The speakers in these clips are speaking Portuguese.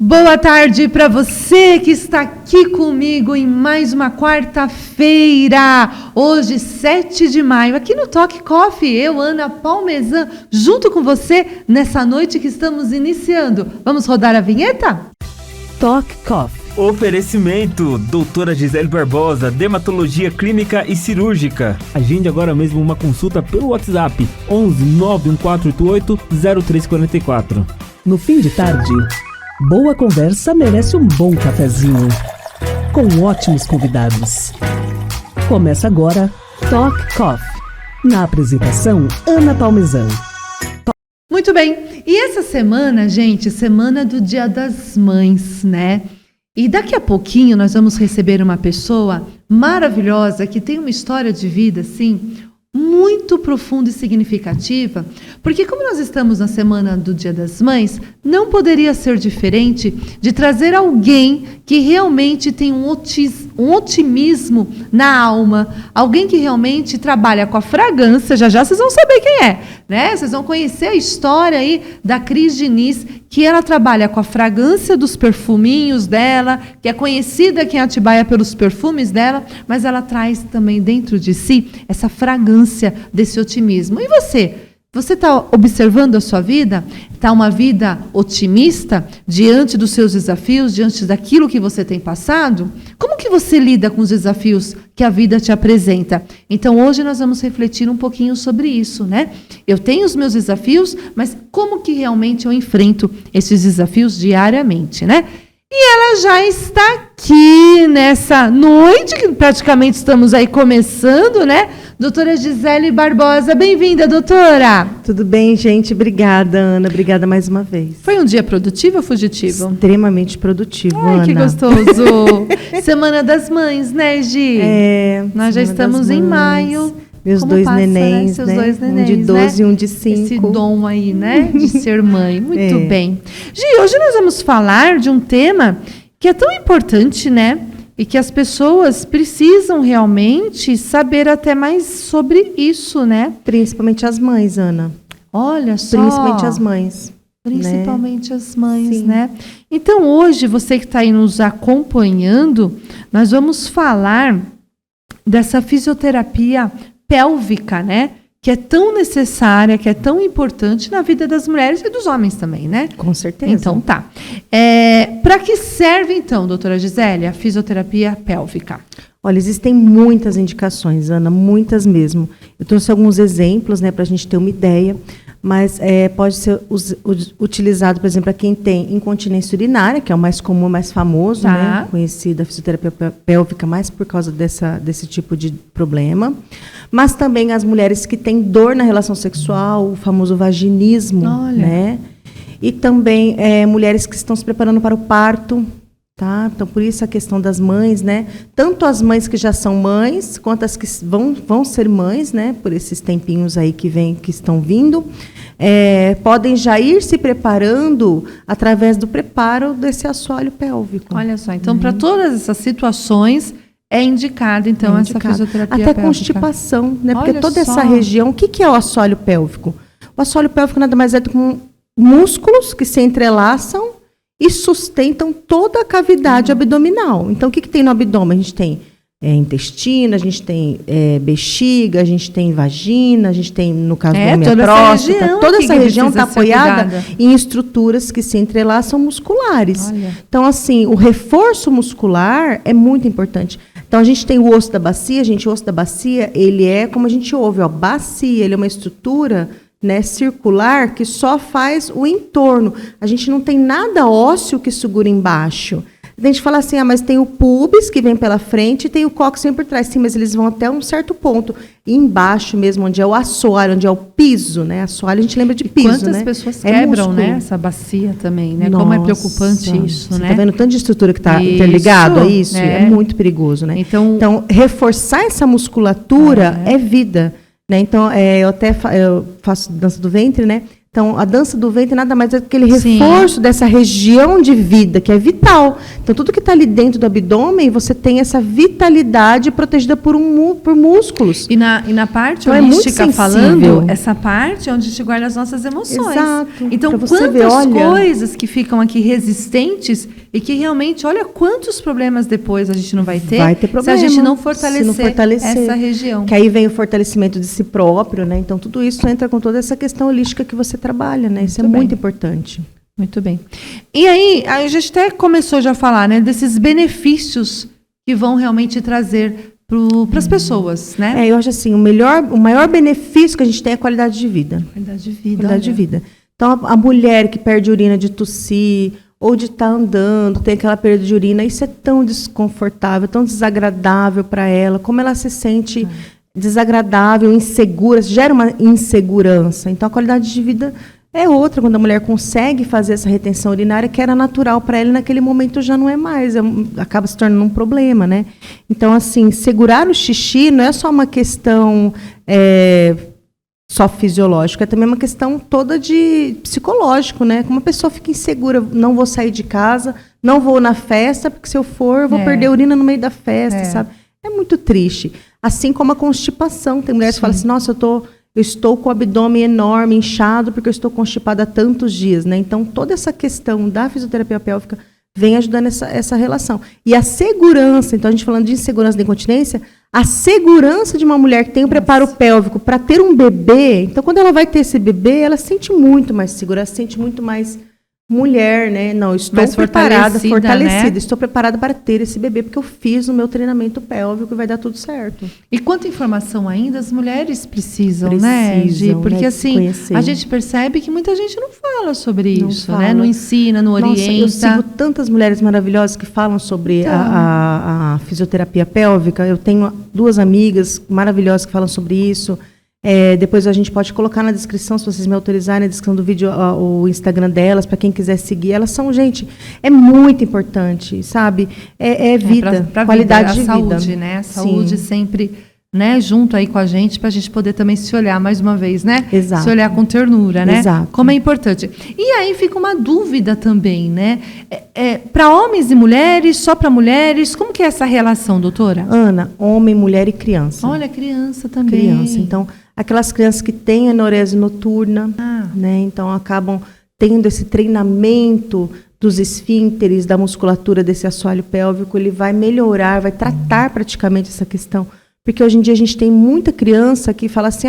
Boa tarde para você que está aqui comigo em mais uma quarta-feira, hoje 7 de maio, aqui no Talk Coffee, eu, Ana Palmesan, junto com você nessa noite que estamos iniciando. Vamos rodar a vinheta? Talk Coffee. Oferecimento, doutora Gisele Barbosa, dermatologia clínica e cirúrgica. Agende agora mesmo uma consulta pelo WhatsApp 11 91488 0344. No fim de tarde, boa conversa merece um bom cafezinho, com ótimos convidados. Começa agora Talk Coffee. Na apresentação, Ana Palmesan. Muito bem, e essa semana, gente, semana do Dia das Mães, né? E daqui a pouquinho nós vamos receber uma pessoa maravilhosa que tem uma história de vida, assim, muito profunda e significativa, porque como nós estamos na semana do Dia das Mães, não poderia ser diferente de trazer alguém que realmente tem um otimismo na alma, alguém que realmente trabalha com a fragrância, já vocês vão saber quem é, né? Vocês vão conhecer a história aí da Cris Diniz, que ela trabalha com a fragrância dos perfuminhos dela, que é conhecida aqui em Atibaia pelos perfumes dela, mas ela traz também dentro de si essa fragrância desse otimismo. E você? Você está observando a sua vida? Está uma vida otimista diante dos seus desafios, diante daquilo que você tem passado? Como que você lida com os desafios que a vida te apresenta? Então, hoje nós vamos refletir um pouquinho sobre isso, né? Eu tenho os meus desafios, mas como que realmente eu enfrento esses desafios diariamente, né? E ela já está aqui nessa noite, que praticamente estamos aí começando, né? Doutora Gisele Barbosa, bem-vinda, doutora! Tudo bem, gente? Obrigada, Ana. Obrigada mais uma vez. Foi um dia produtivo ou fugitivo? Extremamente produtivo, Ai, Ana. Que gostoso! Semana das Mães, né, Gi? Nós já estamos em maio. Meus Como dois passa, nenéns, Seus né? dois nenéns, um de 12 né? e um de 5. Esse dom aí, né? De ser mãe. Muito bem. Gi, hoje nós vamos falar de um tema que é tão importante, né? E que as pessoas precisam realmente saber até mais sobre isso, né? Principalmente as mães, Ana. Olha só. Principalmente as mães. Principalmente né? as mães, Sim. né? Então, hoje, você que está aí nos acompanhando, nós vamos falar dessa fisioterapia pélvica, né? Que é tão necessária, que é tão importante na vida das mulheres e dos homens também, né? Com certeza. Então, tá. Para que serve, então, doutora Gisele, a fisioterapia pélvica? Olha, existem muitas indicações, Ana, muitas mesmo. Eu trouxe alguns exemplos, né, para a gente ter uma ideia, mas pode ser utilizado, por exemplo, para quem tem incontinência urinária, que é o mais comum, mais famoso, né, conhecida a fisioterapia pélvica, mais por causa desse tipo de problema. Mas também as mulheres que têm dor na relação sexual, o famoso vaginismo, né? E também mulheres que estão se preparando para o parto. Tá? Então, por isso a questão das mães, né? Tanto as mães que já são mães, quanto as que vão ser mães, né? Por esses tempinhos aí que estão vindo, podem já ir se preparando através do preparo desse assoalho pélvico. Olha só, então para todas essas situações é indicado, então, essa fisioterapia até pélvica. Constipação, né? Porque Olha toda só. essa região, o que é o assoalho pélvico? O assoalho pélvico nada mais é do que músculos que se entrelaçam e sustentam toda a cavidade abdominal. Então, o que tem no abdômen? A gente tem intestino, a gente tem bexiga, a gente tem vagina, a gente tem, no caso do homem, a próstata. Toda essa região está apoiada em estruturas que se entrelaçam musculares. Olha. Então, assim, o reforço muscular é muito importante. Então, a gente tem o osso da bacia. O osso da bacia, ele é, como a gente ouve, bacia, ele é uma estrutura, né, circular, que só faz o entorno. A gente não tem nada ósseo que segura embaixo. A gente fala assim, mas tem o pubis que vem pela frente e tem o cóccix que vem por trás. Sim, mas eles vão até um certo ponto. E embaixo mesmo, onde é o assoalho, onde é o piso, né? Assoalho a gente lembra de piso, quantas né? pessoas quebram, né, essa bacia também, né? Nossa, como é preocupante isso, né? Você tá vendo tanto de estrutura que está interligado a isso? É muito perigoso, né? Então, reforçar essa musculatura é vida. Né? Então, eu faço dança do ventre, né? Então, a dança do ventre nada mais é do que aquele Sim. reforço dessa região de vida, que é vital. Então, tudo que está ali dentro do abdômen, você tem essa vitalidade protegida por músculos. E na parte Então, é muito holística sensível. falando, essa parte é onde a gente guarda as nossas emoções. Exato. Então, Pra você quantas ver, olha, coisas que ficam aqui resistentes e que realmente, olha quantos problemas depois a gente não vai ter, problema, se a gente não se fortalecer, não fortalecer essa região. Que aí vem o fortalecimento de si próprio, né? Então, tudo isso entra com toda essa questão holística que você trabalha, né? Isso é Muito muito bem. importante. Muito bem. E aí, a gente até começou já a falar, né, desses benefícios que vão realmente trazer para as pessoas, né? Eu acho assim, o maior benefício que a gente tem é a qualidade de vida. Qualidade de vida. Qualidade de olha. vida. Então, a mulher que perde urina de tossir, ou de estar andando, tem aquela perda de urina, isso é tão desconfortável, tão desagradável para ela, como ela se sente desagradável, insegura, gera uma insegurança. Então, a qualidade de vida é outra, quando a mulher consegue fazer essa retenção urinária, que era natural para ela, e naquele momento já não é mais, acaba se tornando um problema, né? Então, assim, segurar o xixi não é só uma questão só fisiológica, é também uma questão toda de psicológico, né? Como a pessoa fica insegura, não vou sair de casa, não vou na festa, porque se eu for, eu vou perder urina no meio da festa, sabe? É muito triste. Assim como a constipação. Tem mulheres que falam assim, nossa, eu estou com o abdômen enorme, inchado, porque eu estou constipada há tantos dias, né? Então, toda essa questão da fisioterapia pélvica vem ajudando essa relação. E a segurança, então a gente falando de insegurança da incontinência, a segurança de uma mulher que tem o preparo pélvico para ter um bebê, então quando ela vai ter esse bebê, ela se sente muito mais segura, ela se sente muito mais mulher, né? Não, estou mais fortalecida, né? Estou preparada para ter esse bebê, porque eu fiz o meu treinamento pélvico e vai dar tudo certo. E quanta informação ainda as mulheres precisam, né, Gi? Porque né, assim, a gente percebe que muita gente não fala sobre Não isso, fala. né? Não ensina, não Nossa, orienta. eu sigo tantas mulheres maravilhosas que falam sobre a fisioterapia pélvica. Eu tenho 2 amigas maravilhosas que falam sobre isso. Depois a gente pode colocar na descrição, se vocês me autorizarem, na descrição do vídeo, o Instagram delas, para quem quiser seguir. Elas são, gente, é muito importante, sabe? É vida, pra qualidade vida, de a vida. saúde, né? A saúde Sim. sempre, né, junto aí com a gente, para a gente poder também se olhar mais uma vez, né? Exato. Se olhar com ternura, né? Exato. Como é importante. E aí fica uma dúvida também, né? Para homens e mulheres, só para mulheres, como que é essa relação, doutora? Ana, homem, mulher e criança. Olha, criança também. Criança. Então, aquelas crianças que têm anorese noturna, né? Então acabam tendo esse treinamento dos esfíncteres, da musculatura desse assoalho pélvico, ele vai melhorar, vai tratar praticamente essa questão. Porque hoje em dia a gente tem muita criança que fala assim,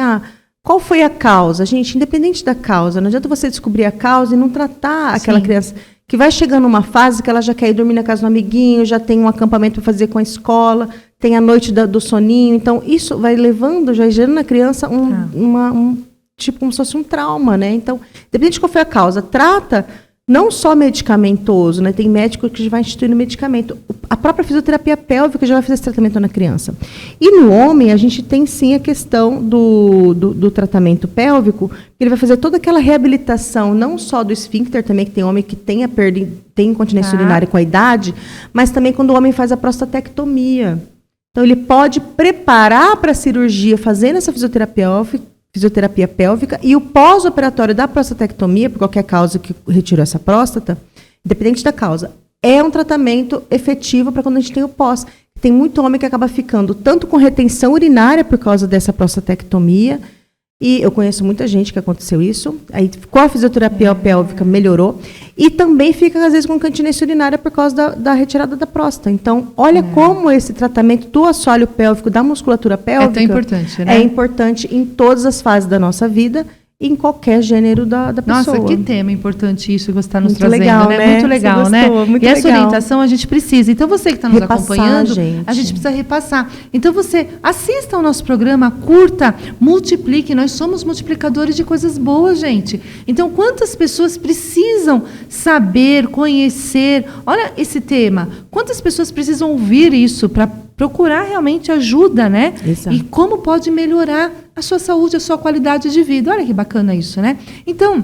qual foi a causa? Gente, independente da causa, não adianta você descobrir a causa e não tratar aquela criança que vai chegando numa fase que ela já quer ir dormir na casa do amiguinho, já tem um acampamento para fazer com a escola, tem a noite do soninho. Então, isso vai levando, já gerando na criança tipo como se fosse um trauma, né? Então, independente de qual foi a causa, trata não só medicamentoso, né? Tem médico que já vai instituindo medicamento. A própria fisioterapia pélvica já vai fazer esse tratamento na criança. E no homem, a gente tem sim a questão do tratamento pélvico, que ele vai fazer toda aquela reabilitação, não só do esfíncter também, que tem homem que tem tem incontinência urinária com a idade, mas também quando o homem faz a prostatectomia. Então, ele pode preparar para a cirurgia fazendo essa fisioterapia pélvica e o pós-operatório da prostatectomia, por qualquer causa que retirou essa próstata, independente da causa, é um tratamento efetivo para quando a gente tem o pós. Tem muito homem que acaba ficando tanto com retenção urinária por causa dessa prostatectomia, e eu conheço muita gente que aconteceu isso, aí com a fisioterapia pélvica melhorou, e também fica, às vezes, com incontinência urinária por causa da retirada da próstata. Então, olha como esse tratamento do assoalho pélvico, da musculatura pélvica... É tão importante, né? É importante em todas as fases da nossa vida, em qualquer gênero da pessoa. Nossa, que tema importante isso que você está nos Muito trazendo, legal, né? né? Muito legal, Você né? gostou? Muito e essa legal. orientação a gente precisa. Então, você que está nos Repassar, acompanhando, gente. a gente precisa repassar. Então, você assista ao nosso programa, curta, multiplique. Nós somos multiplicadores de coisas boas, gente. Então, quantas pessoas precisam saber, conhecer? Olha esse tema. Quantas pessoas precisam ouvir isso para procurar realmente ajuda, né? Exato. E como pode melhorar a sua saúde, a sua qualidade de vida. Olha que bacana isso, né? Então,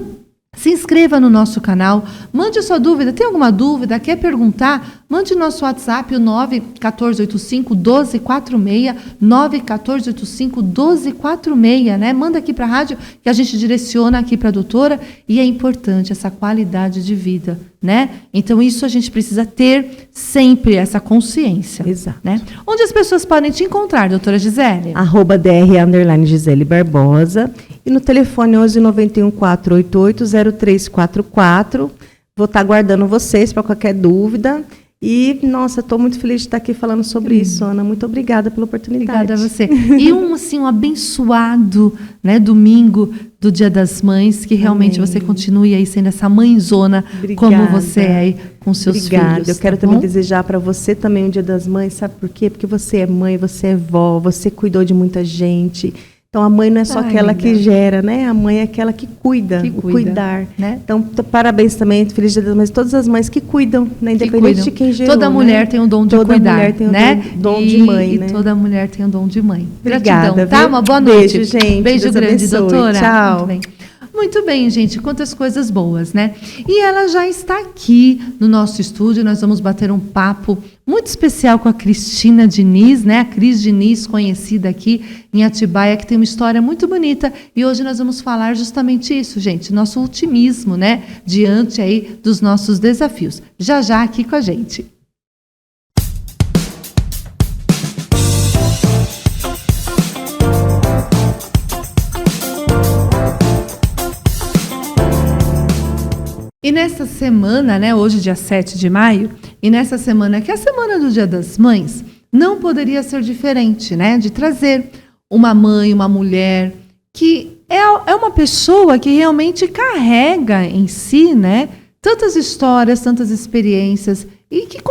Se inscreva no nosso canal, mande a sua dúvida. Tem alguma dúvida? Quer perguntar? Mande nosso WhatsApp, o 91485-1246, 91485-1246, né? Manda aqui para a rádio que a gente direciona aqui para a doutora, e é importante essa qualidade de vida, né? Então isso a gente precisa ter sempre essa consciência. Exato. Né? Onde as pessoas podem te encontrar, doutora Gisele? @dr_Gisele Barbosa. E no telefone 1191-488-0344. Vou estar aguardando vocês para qualquer dúvida. E, nossa, estou muito feliz de estar aqui falando sobre isso, Ana. Muito obrigada pela oportunidade. Obrigada a você. E um abençoado, né, domingo do Dia das Mães, que realmente Amém. você continue aí sendo essa mãezona, como você é aí com seus filhos. Eu quero tá também bom? desejar para você também o Dia das Mães. Sabe por quê? Porque você é mãe, você é vó, você cuidou de muita gente. Então, a mãe não é só aquela que gera, né? A mãe é aquela que cuida, o cuidar. Né? Então, parabéns também, feliz Dia das Mães, todas as mães que cuidam, né? Independente de quem gerou. Toda mulher tem o dom de toda cuidar, mulher tem o né? dom de mãe, né? E toda mulher tem o dom de mãe. Obrigada, Gratidão, tá? viu? Uma boa noite. Beijo, gente. Beijo Deus grande, abençoe. doutora. Tchau. Muito bem. Muito bem, gente, quantas coisas boas, né? E ela já está aqui no nosso estúdio, nós vamos bater um papo muito especial com a Cristina Diniz, né? A Cris Diniz, conhecida aqui em Atibaia, que tem uma história muito bonita, e hoje nós vamos falar justamente isso, gente, nosso otimismo, né? Diante aí dos nossos desafios. Já já aqui com a gente. E nessa semana, né, hoje dia 7 de maio, e nessa semana que é a semana do Dia das Mães, não poderia ser diferente, né, de trazer uma mãe, uma mulher, que é uma pessoa que realmente carrega em si, né, tantas histórias, tantas experiências, e que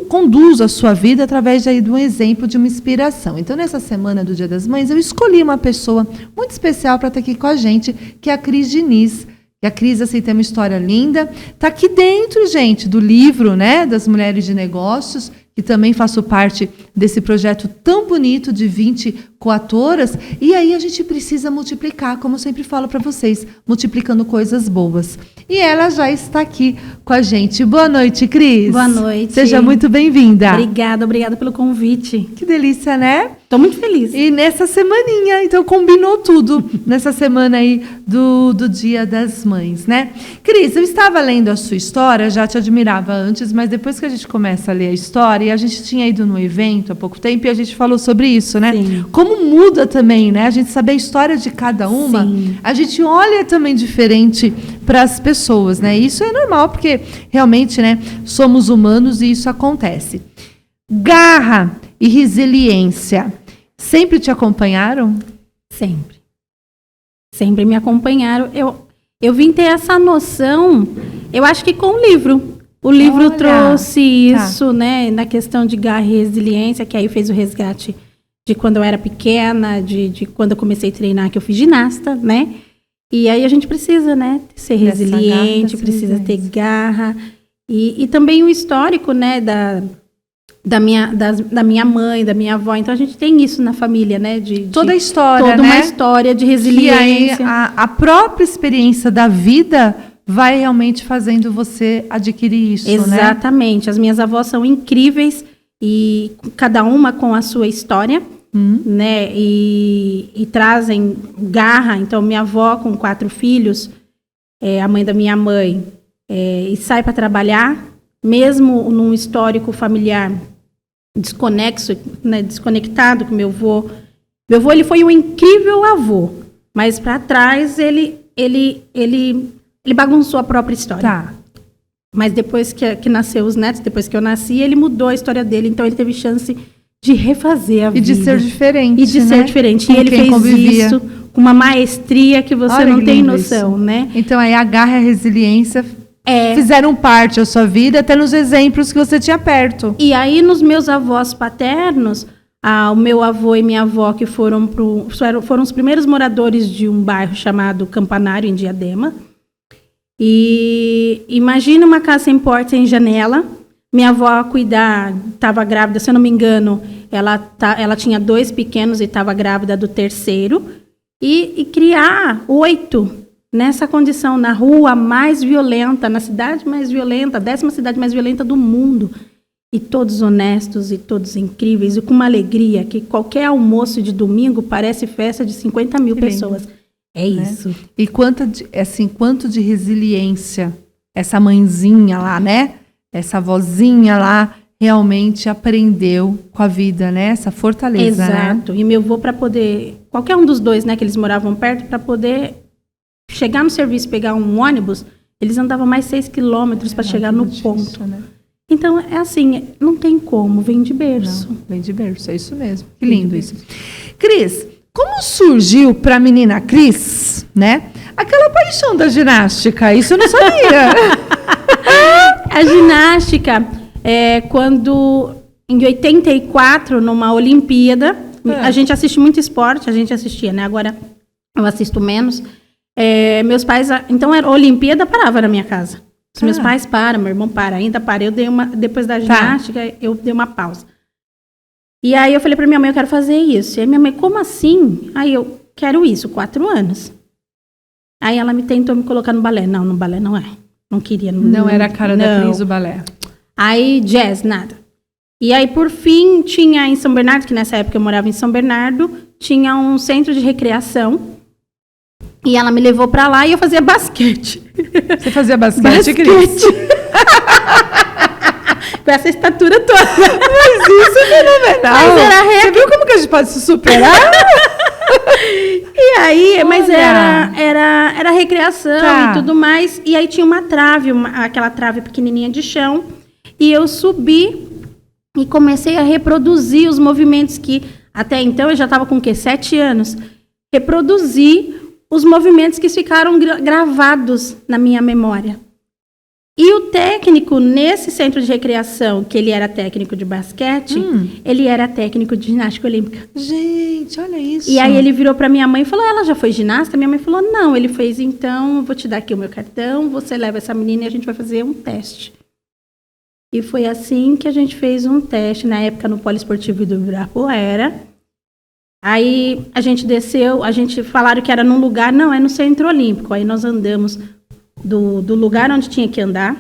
conduz a sua vida através aí de um exemplo, de uma inspiração. Então, nessa semana do Dia das Mães, eu escolhi uma pessoa muito especial para estar aqui com a gente, que é a Cris Diniz. E a Cris, assim, tem uma história linda. Está aqui dentro, gente, do livro, né, das Mulheres de Negócios, que também faço parte desse projeto tão bonito de 20 coautoras. E aí a gente precisa multiplicar, como eu sempre falo para vocês, multiplicando coisas boas. E ela já está aqui com a gente. Boa noite, Cris. Boa noite. Seja muito bem-vinda. Obrigada pelo convite. Que delícia, né? Estou muito feliz. E nessa semaninha, então combinou tudo, nessa semana aí do Dia das Mães, né? Cris, eu estava lendo a sua história, já te admirava antes, mas depois que a gente começa a ler a história, e a gente tinha ido no evento há pouco tempo e a gente falou sobre isso, né? Sim. Como muda também, né? A gente saber a história de cada uma, Sim. a gente olha também diferente para as pessoas, né? Isso é normal, porque realmente, né, somos humanos e isso acontece. Garra e resiliência sempre te acompanharam? Sempre. Sempre me acompanharam. Eu vim ter essa noção, eu acho que com o livro. O livro Olha, trouxe isso, né, na questão de garra e resiliência, que aí fez o resgate de quando eu era pequena, de quando eu comecei a treinar, que eu fiz ginasta, né? E aí a gente precisa, né, ser resiliente, precisa ter garra. E também o histórico, né, da minha mãe, da minha avó. Então, a gente tem isso na família, né? Toda a história, toda né? uma história de resiliência. E aí, a própria experiência da vida vai realmente fazendo você adquirir isso, né? Exatamente. As minhas avós são incríveis e cada uma com a sua história, né? E trazem garra. Então, minha avó com 4 filhos, a mãe da minha mãe, e sai para trabalhar, mesmo num histórico familiar desconexo, né, desconectado com meu avô. Meu avô, ele foi um incrível avô, mas para trás ele bagunçou a própria história. Tá. Mas depois que nasceu os netos, depois que eu nasci, ele mudou a história dele, então ele teve chance de refazer a vida. E de ser diferente, E de né? ser diferente. Com E ele quem fez convivia. isso com uma maestria que você Olha não que tem lindo noção, isso. né? Então, aí a garra e a resiliência fizeram parte da sua vida, até nos exemplos que você tinha perto. E aí, nos meus avós paternos, o meu avô e minha avó, que foram os primeiros moradores de um bairro chamado Campanário, em Diadema. E imagina uma casa sem porta, sem janela. Minha avó a cuidar, estava grávida, se eu não me engano, ela tinha 2 pequenos e estava grávida do terceiro. E criar 8, nessa condição, na rua mais violenta, na cidade mais violenta, a 10ª cidade mais violenta do mundo. E todos honestos e todos incríveis, e com uma alegria que qualquer almoço de domingo parece festa de 50 mil pessoas. É isso. Né? E quanto de resiliência essa mãezinha lá, né? Essa vozinha lá realmente aprendeu com a vida, né? Essa fortaleza, Exato. Né? E meu avô, para poder... Qualquer um dos dois, né? Que eles moravam perto, para poder chegar no serviço, pegar um ônibus, eles andavam mais 6 quilômetros para chegar no ponto. Né? Então, é assim, não tem como, vem de berço. Não, vem de berço, é isso mesmo. Que lindo isso. Cris, como surgiu para a menina Cris, né? Aquela paixão da ginástica, isso eu não sabia. A ginástica, quando, em 84, numa Olimpíada, a gente assiste muito esporte, a gente assistia, né? Agora eu assisto menos. Meus pais, então a Olimpíada parava na minha casa. Os meus pais param, meu irmão para, ainda para. Eu dei depois da ginástica, eu dei uma pausa. E aí eu falei para minha mãe, eu quero fazer isso. E aí minha mãe, como assim? Aí eu, quero isso, 4 anos. Aí ela tentou me colocar no balé. Não, no balé não é. Não queria. Não era a cara da Cris o balé. Aí jazz, nada. E aí por fim tinha em São Bernardo, que nessa época eu morava em São Bernardo, tinha um centro de recreação. E ela me levou pra lá e eu fazia basquete. Você fazia basquete, Cris? Com essa estatura toda. Mas isso é fenomenal. Mas era Você viu como que a gente pode se superar? E aí, mas era recreação e tudo mais. E aí tinha uma trave, aquela trave pequenininha de chão. E eu subi e comecei a reproduzir os movimentos que... Até então, eu já estava com o quê? 7 anos. Reproduzir os movimentos que ficaram gravados na minha memória. E o técnico, nesse centro de recreação, que ele era técnico de basquete, ele era técnico de ginástica olímpica. Gente, olha isso. E aí ele virou para minha mãe e falou, ela já foi ginasta? Minha mãe falou, não. Ele fez, então, eu vou te dar aqui o meu cartão, você leva essa menina e a gente vai fazer um teste. E foi assim que a gente fez um teste, na época no Poliesportivo do Ibirapuera. Aí a gente desceu, falaram que era num lugar, não, é no Centro Olímpico. Aí nós andamos do lugar onde tinha que andar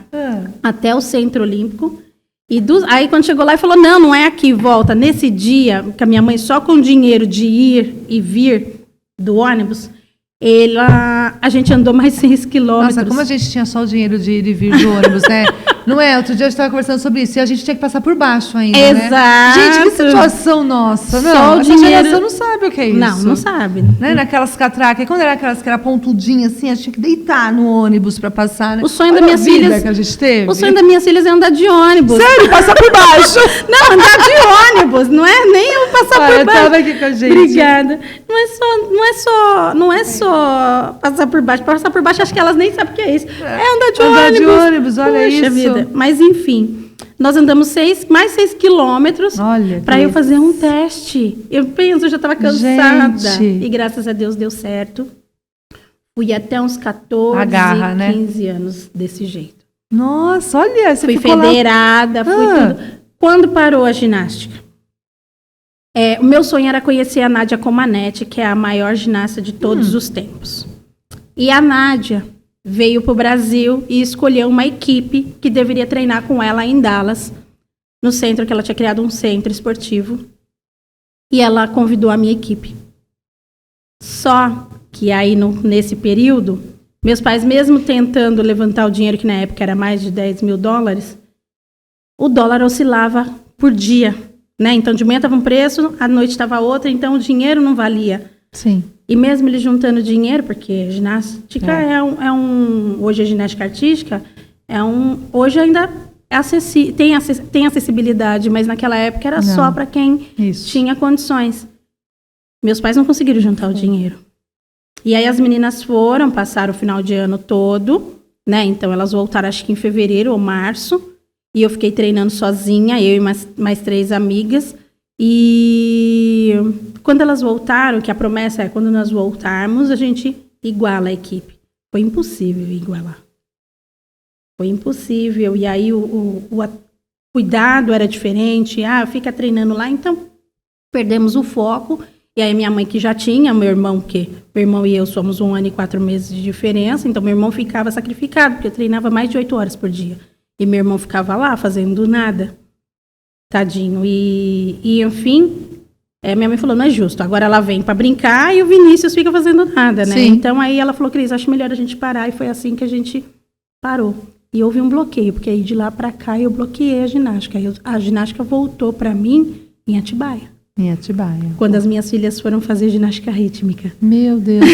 até o Centro Olímpico. E aí quando chegou lá, ele falou, não é aqui, volta. Nesse dia, que a minha mãe só com dinheiro de ir e vir do ônibus, a gente andou mais 6 quilômetros. Nossa, como a gente tinha só o dinheiro de ir e vir do ônibus, né? Não é? Outro dia a gente estava conversando sobre isso. E a gente tinha que passar por baixo ainda, Exato. Né? Gente, que situação nossa. Não, só o dinheiro... geração não sabe o que é isso. Não sabe. Né? Naquelas catracas. Quando era aquelas que era pontudinha assim, a gente tinha que deitar no ônibus para passar, né? O sonho das minhas filhas... que a gente teve. O sonho das minhas filhas é andar de ônibus. Sério? Passar por baixo. Não, andar de ônibus. Não é nem eu passar por baixo. Tava aqui com a gente. Obrigada. Não é só passar por baixo. Passar por baixo, acho que elas nem sabem o que é isso. É andar de ônibus. Andar de ônibus, olha isso. Vida. Mas, enfim, nós andamos mais 6 quilômetros para eu fazer um teste. Eu já estava cansada. Gente. E graças a Deus deu certo. Fui até uns 14, 15 anos desse jeito. Nossa, olha, você fui federada, fui tudo. Quando parou a ginástica? O meu sonho era conhecer a Nádia Comaneci, que é a maior ginasta de todos os tempos. E a Nádia veio para o Brasil e escolheu uma equipe que deveria treinar com ela em Dallas, no centro, que ela tinha criado um centro esportivo. E ela convidou a minha equipe. Só que aí, nesse período, meus pais, mesmo tentando levantar o dinheiro, que na época era mais de $10 mil, o dólar oscilava por dia. Né? Então, de manhã estava um preço, à noite estava outro, então o dinheiro não valia. Sim. E mesmo ele juntando dinheiro, porque ginástica hoje a ginástica artística, hoje ainda tem acessibilidade, mas naquela época era só para quem tinha condições. Meus pais não conseguiram juntar o dinheiro. E aí as meninas passaram o final de ano todo, né? Então elas voltaram acho que em fevereiro ou março. E eu fiquei treinando sozinha, eu e mais 3 amigas. E quando elas voltaram, que a promessa é quando nós voltarmos, a gente iguala a equipe. Foi impossível igualar. Foi impossível. E aí o cuidado era diferente. Fica treinando lá. Então, perdemos o foco E aí minha mãe que já tinha, meu irmão e eu somos 1 ano e 4 meses de diferença, então meu irmão ficava sacrificado, porque eu treinava mais de 8 horas por dia. E meu irmão ficava lá fazendo nada. Tadinho. E enfim, minha mãe falou, não é justo. Agora ela vem para brincar e o Vinícius fica fazendo nada, né? Sim. Então aí ela falou, Cris, acho melhor a gente parar. E foi assim que a gente parou. E houve um bloqueio, porque aí de lá para cá eu bloqueei a ginástica. A ginástica voltou para mim em Atibaia. Em Atibaia. Quando as minhas filhas foram fazer ginástica rítmica. Meu Deus,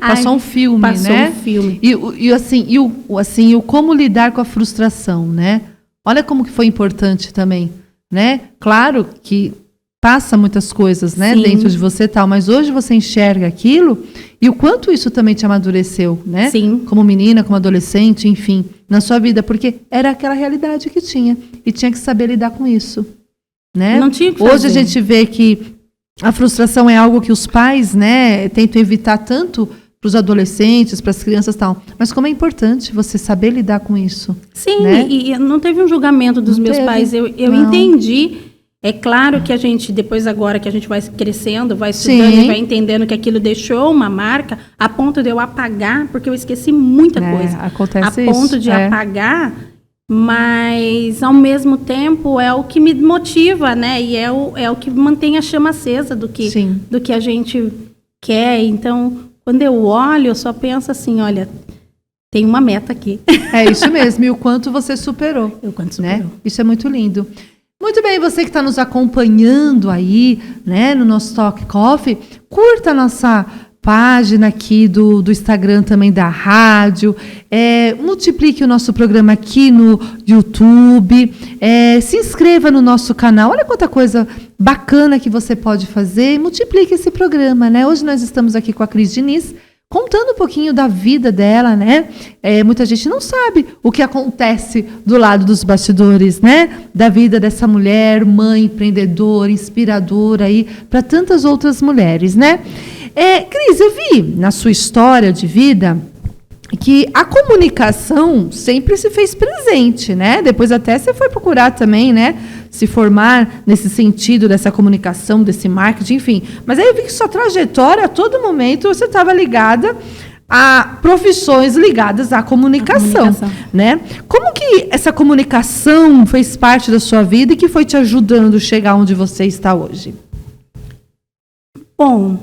passou um filme, passou né? um filme. E o como lidar com a frustração, né? Olha como que foi importante também, né? Claro que passa muitas coisas, né, Sim. dentro de você e tal, mas hoje você enxerga aquilo e o quanto isso também te amadureceu, né? Sim. Como menina, como adolescente, enfim, na sua vida, porque era aquela realidade que tinha e tinha que saber lidar com isso, né? Não tinha o que Hoje fazer. a gente vê que a frustração é algo que os pais, né, tentam evitar tanto para os adolescentes, para as crianças e tal. Mas como é importante você saber lidar com isso. Sim, né? e não teve um julgamento dos Não meus teve. pais. Eu Não. entendi. É claro que a gente, depois agora que a gente vai crescendo, vai estudando Sim. e vai entendendo que aquilo deixou uma marca, a ponto de eu apagar, porque eu esqueci muita coisa. Acontece A ponto isso. de apagar, mas ao mesmo tempo é o que me motiva, né? E é o que mantém a chama acesa do que a gente quer. Então, quando eu olho, eu só penso assim, olha, tem uma meta aqui. É isso mesmo, e o quanto você superou. O quanto superou. Né? Isso é muito lindo. Muito bem, você que está nos acompanhando aí, né, no nosso Talk Coffee, curta a nossa página aqui do Instagram também da rádio, multiplique o nosso programa aqui no YouTube, se inscreva no nosso canal, olha quanta coisa bacana que você pode fazer e multiplique esse programa, né? Hoje nós estamos aqui com a Cris Diniz, contando um pouquinho da vida dela, né? Muita gente não sabe o que acontece do lado dos bastidores, né? Da vida dessa mulher, mãe, empreendedora, inspiradora aí para tantas outras mulheres, né? Cris, eu vi na sua história de vida que a comunicação sempre se fez presente, né? Depois até você foi procurar também, né? Se formar nesse sentido dessa comunicação, desse marketing, enfim. Mas aí eu vi que sua trajetória, a todo momento, você estava ligada a profissões ligadas à comunicação, né? Como que essa comunicação fez parte da sua vida e que foi te ajudando a chegar onde você está hoje? Bom,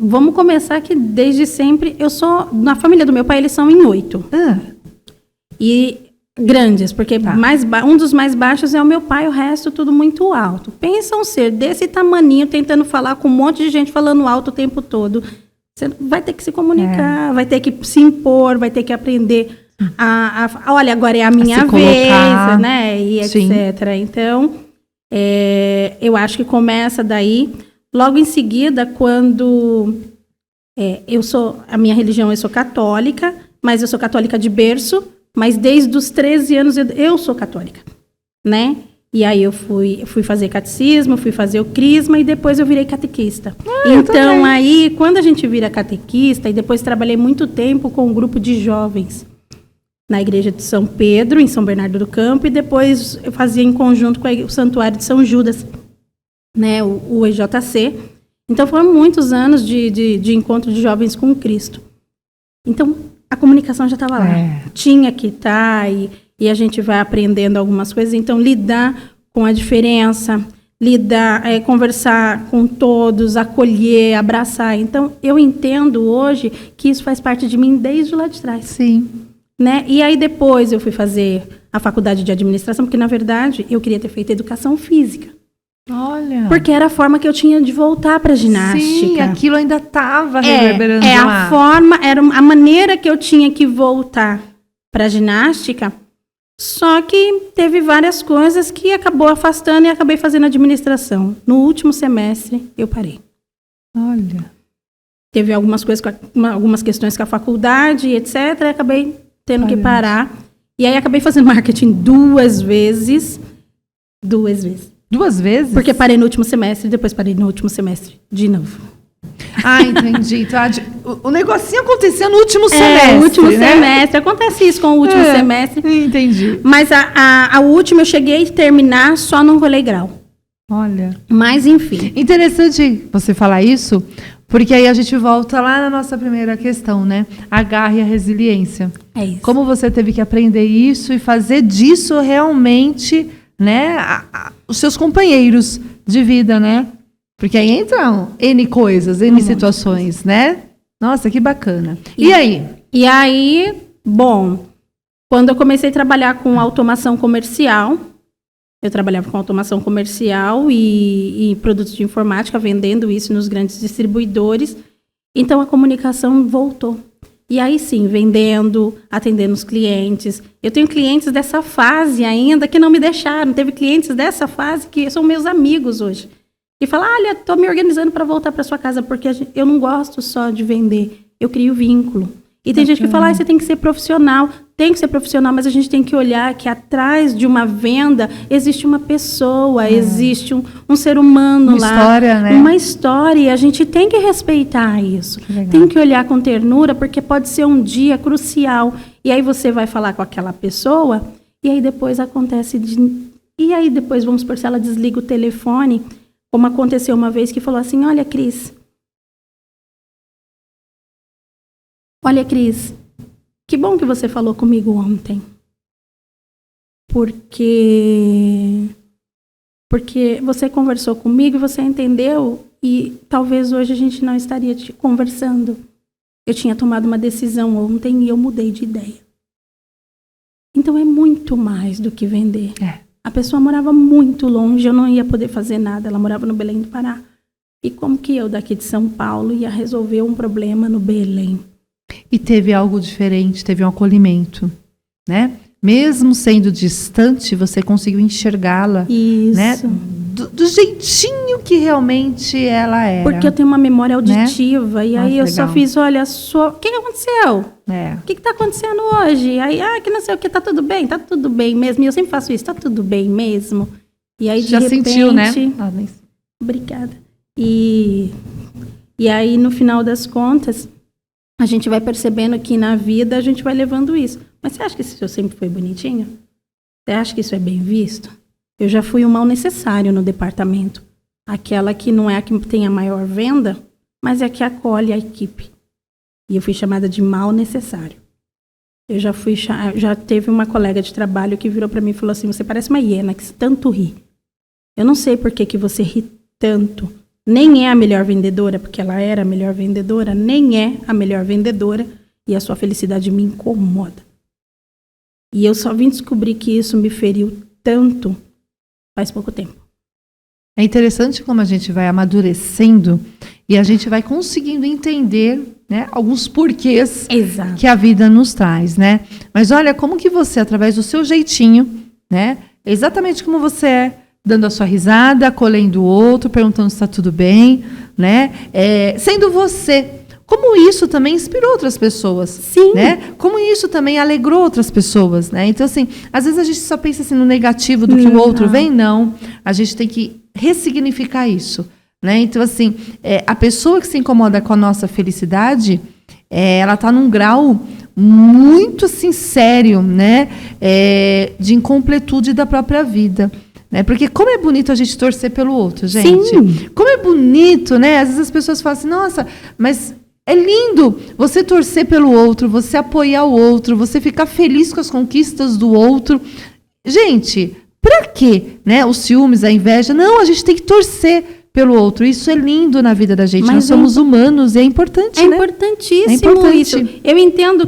vamos começar que desde sempre, na família do meu pai, eles são em 8. E grandes, porque um dos mais baixos é o meu pai, o resto tudo muito alto. Pensa um ser desse tamaninho tentando falar com um monte de gente falando alto o tempo todo. Você vai ter que se comunicar, vai ter que se impor, vai ter que aprender olha, agora é a minha vez, né? E etc. Sim. Então, eu acho que começa daí. Logo em seguida, quando a minha religião, eu sou católica, mas eu sou católica de berço, mas desde os 13 anos eu sou católica, né? E aí eu fui fazer catecismo, fui fazer o crisma e depois eu virei catequista. Então aí, quando a gente vira catequista, e depois trabalhei muito tempo com um grupo de jovens na igreja de São Pedro, em São Bernardo do Campo, e depois eu fazia em conjunto com o Santuário de São Judas, né, o EJC. Então foram muitos anos de encontro de jovens com Cristo. Então a comunicação já estava lá, tinha que estar, e a gente vai aprendendo algumas coisas. Então lidar com a diferença, conversar com todos, acolher, abraçar. Então eu entendo hoje que isso faz parte de mim desde lá de trás. Sim. Né? E aí depois eu fui fazer a faculdade de administração, porque na verdade eu queria ter feito educação física. Olha. Porque era a forma que eu tinha de voltar para a ginástica. Sim, aquilo ainda estava reverberando lá. A forma, era a maneira que eu tinha que voltar para a ginástica, só que teve várias coisas que acabou afastando e acabei fazendo administração. No último semestre, eu parei. Olha. Teve algumas questões com a faculdade, etc. E acabei tendo que parar. E aí acabei fazendo marketing 2 vezes. 2 vezes. 2 vezes? Porque parei no último semestre e depois parei no último semestre de novo. Entendi. Então, o negocinho aconteceu no último semestre. No último né? semestre. Acontece isso com o último semestre. Entendi. Mas a última eu cheguei a terminar, só não rolei grau. Olha. Mas, enfim. Interessante você falar isso, porque aí a gente volta lá na nossa primeira questão, né? A garra e a resiliência. É isso. Como você teve que aprender isso e fazer disso realmente, né, os seus companheiros de vida, né? Porque aí entram N coisas, N situações, né? Nossa, que bacana. E aí? E aí, bom, quando eu comecei a trabalhar com automação comercial, eu trabalhava com automação comercial e produtos de informática, vendendo isso nos grandes distribuidores. Então, a comunicação voltou. E aí, sim, vendendo, atendendo os clientes. Eu tenho clientes dessa fase ainda que não me deixaram. Teve clientes dessa fase que são meus amigos hoje. E falam, olha, estou me organizando para voltar para sua casa, porque eu não gosto só de vender. Eu crio vínculo. E tem gente que fala, você tem que ser profissional. Tem que ser profissional, mas a gente tem que olhar que atrás de uma venda existe uma pessoa, existe um ser humano uma lá. Uma história, né? Uma história, e a gente tem que respeitar isso. Tem que olhar com ternura, porque pode ser um dia crucial. E aí você vai falar com aquela pessoa, e aí depois acontece... E aí depois, vamos supor, se ela desliga o telefone, como aconteceu uma vez, que falou assim, olha, Cris, que bom que você falou comigo ontem. Porque você conversou comigo e você entendeu e talvez hoje a gente não estaria conversando. Eu tinha tomado uma decisão ontem e eu mudei de ideia. Então é muito mais do que vender. A pessoa morava muito longe, eu não ia poder fazer nada. Ela morava no Belém do Pará. E como que eu daqui de São Paulo ia resolver um problema no Belém? E teve algo diferente, teve um acolhimento, né? Mesmo sendo distante, você conseguiu enxergá-la, né? Do jeitinho que realmente ela era. Porque eu tenho uma memória auditiva, né? E aí eu legal. só fiz, olha, o que aconteceu? O que está acontecendo hoje? Aí, que não sei o que, tá tudo bem mesmo. E eu sempre faço isso, tá tudo bem mesmo. E aí, já de repente, sentiu, né? Obrigada. E aí, no final das contas, a gente vai percebendo que na vida a gente vai levando isso. Mas você acha que isso sempre foi bonitinho? Você acha que isso é bem visto? Eu já fui o mal necessário no departamento. Aquela que não é a que tem a maior venda, mas é a que acolhe a equipe. E eu fui chamada de mal necessário. Eu já teve uma colega de trabalho que virou para mim e falou assim, você parece uma hiena que tanto ri. Eu não sei por que você ri tanto. Nem é a melhor vendedora, porque ela era a melhor vendedora, nem é a melhor vendedora, e a sua felicidade me incomoda. E eu só vim descobrir que isso me feriu tanto faz pouco tempo. É interessante como a gente vai amadurecendo e a gente vai conseguindo entender, né, alguns porquês que a vida nos traz, né? Mas olha, como que você, através do seu jeitinho, né, exatamente como você é, dando a sua risada, acolhendo o outro, perguntando se está tudo bem, né? Sendo você. Como isso também inspirou outras pessoas. Sim. Né? Como isso também alegrou outras pessoas, né? Então, assim, às vezes a gente só pensa assim, no negativo do que o outro vem, não. A gente tem que ressignificar isso, né? Então, assim, a pessoa que se incomoda com a nossa felicidade, ela está num grau muito, assim, sério, né? De incompletude da própria vida. Porque como é bonito a gente torcer pelo outro, gente. Sim. Como é bonito, né? Às vezes as pessoas falam assim, nossa, mas é lindo você torcer pelo outro, você apoiar o outro, você ficar feliz com as conquistas do outro. Gente, pra quê? Né? Os ciúmes, a inveja. Não, a gente tem que torcer pelo outro. Isso é lindo na vida da gente. Mas nós somos humanos e é importante, né? Importantíssimo é importante isso. Eu entendo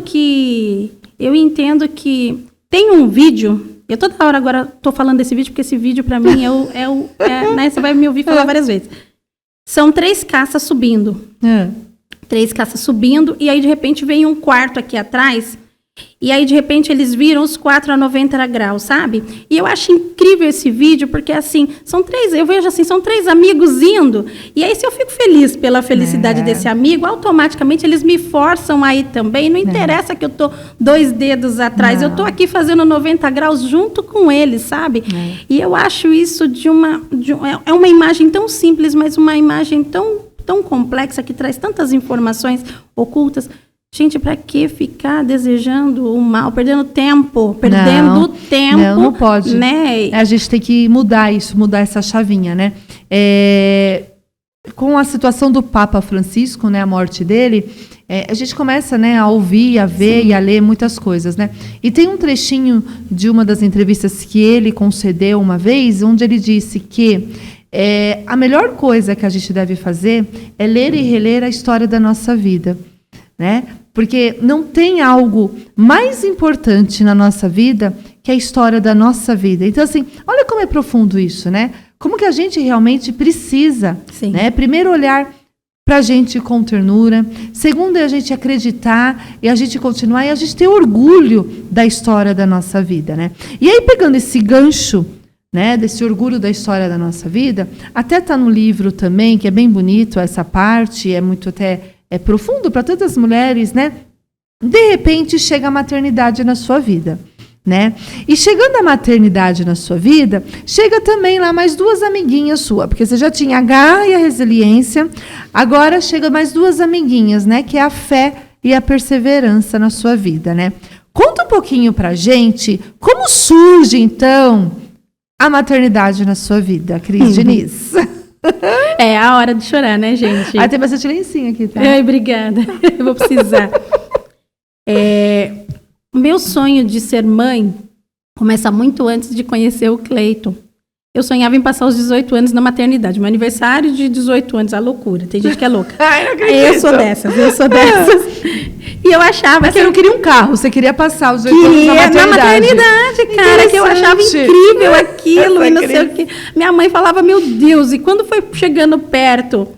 que tem um vídeo. Eu toda hora agora estou falando desse vídeo, porque esse vídeo, para mim, né, você vai me ouvir falar várias vezes. São 3 caças subindo. 3 caças subindo, e aí, de repente, vem um quarto aqui atrás, e aí, de repente, eles viram os 4 a 90 graus, sabe? E eu acho incrível esse vídeo, porque, assim, eu vejo assim, são 3 amigos indo, e aí, se eu fico feliz pela felicidade desse amigo, automaticamente eles me forçam aí também, não interessa que eu tô 2 dedos atrás, eu tô aqui fazendo 90 graus junto com eles, sabe? E eu acho isso é uma imagem tão simples, mas uma imagem tão complexa, que traz tantas informações ocultas. Gente, para que ficar desejando o mal, perdendo tempo, não pode. Né? A gente tem que mudar isso, mudar essa chavinha, né? Com a situação do Papa Francisco, né, a morte dele, a gente começa, né, a ouvir, a ver e a ler muitas coisas, né? E tem um trechinho de uma das entrevistas que ele concedeu uma vez, onde ele disse que a melhor coisa que a gente deve fazer é ler e reler a história da nossa vida, né? Porque não tem algo mais importante na nossa vida que a história da nossa vida. Então, assim, olha como é profundo isso, né? Como que a gente realmente precisa, né? Primeiro, olhar para a gente com ternura. Segundo, é a gente acreditar e a gente continuar e a gente ter orgulho da história da nossa vida, né? E aí, pegando esse gancho, né, desse orgulho da história da nossa vida, até está no livro também, que é bem bonito essa parte, é muito até... É profundo para todas as mulheres, né? De repente, chega a maternidade na sua vida, né? E chegando a maternidade na sua vida, chega também lá mais 2 amiguinhas suas, porque você já tinha a garra e a resiliência, agora chega mais 2 amiguinhas, né? Que é a fé e a perseverança na sua vida, né? Conta um pouquinho pra gente como surge, então, a maternidade na sua vida, Cris Diniz. É a hora de chorar, né, gente? Tem bastante lencinho aqui, tá? Ai, obrigada. Eu vou precisar. O meu sonho de ser mãe começa muito antes de conhecer o Cleiton. Eu sonhava em passar os 18 anos na maternidade. Meu aniversário de 18 anos, a loucura. Tem gente que é louca. Ai, não acredito. Eu sou dessas. E eu achava Mas que... você não queria um carro, você queria passar os 18 anos na maternidade. Cara, que eu achava incrível aquilo e não sei o quê. Minha mãe falava, meu Deus, e quando foi chegando perto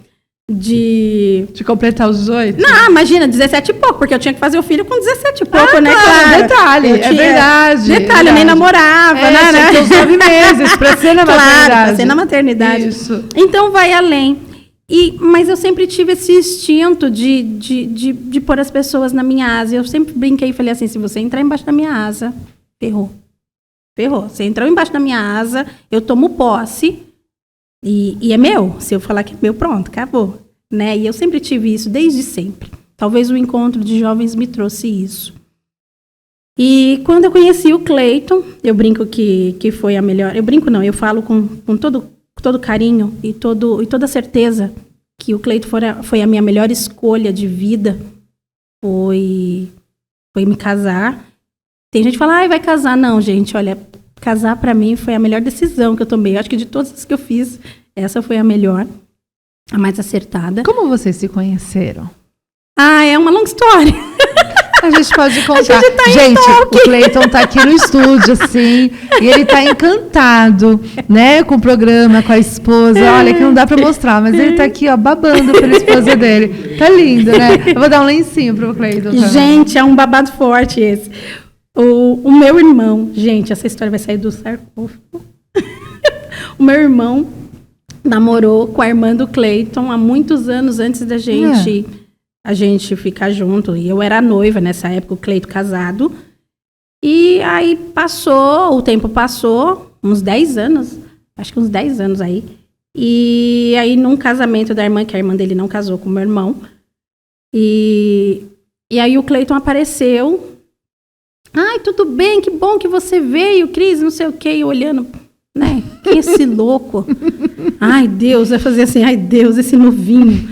de completar os 18? Não, imagina, 17 e pouco, porque eu tinha que fazer o filho com 17 e pouco, né? Claro, detalhe, é verdade. Detalhe, eu nem namorava, né? Tinha que ter os 9 meses pra ser na maternidade. Pra ser na maternidade. Isso. Então, vai além. Mas eu sempre tive esse instinto de pôr as pessoas na minha asa. Eu sempre brinquei e falei assim, se você entrar embaixo da minha asa, ferrou. Você entrou embaixo da minha asa, eu tomo posse e é meu. Se eu falar que é meu, pronto, acabou. Né? E eu sempre tive isso, desde sempre. Talvez o encontro de jovens me trouxe isso. E quando eu conheci o Cleiton, eu brinco que foi a melhor... Eu brinco não, eu falo com todo carinho e toda certeza que o Cleiton foi a minha melhor escolha de vida. Foi me casar. Tem gente que fala, vai casar. Não, gente, olha, casar pra mim foi a melhor decisão que eu tomei. Eu acho que de todas as que eu fiz, essa foi a melhor, a mais acertada. Como vocês se conheceram? É uma longa história. A gente pode contar. Gente, o Cleiton tá aqui no estúdio, assim, e ele tá encantado, né, com o programa, com a esposa. Olha, que não dá pra mostrar, mas ele tá aqui, ó, babando pela esposa dele. Tá lindo, né? Eu vou dar um lencinho pro Cleiton também. Gente, é um babado forte esse. O meu irmão, gente, essa história vai sair do sarcófago. O meu irmão namorou com a irmã do Cleiton há muitos anos antes da gente... a gente ficar junto. E eu era noiva nessa época, o Cleiton casado. E aí o tempo passou, uns 10 anos, acho que uns 10 anos aí. E aí num casamento da irmã, que a irmã dele não casou com o meu irmão. E aí o Cleiton apareceu. Ai, tudo bem, que bom que você veio, Cris, não sei o quê. E olhando, né, quem é esse louco? Ai, Deus, vai fazer assim, ai, Deus, esse novinho.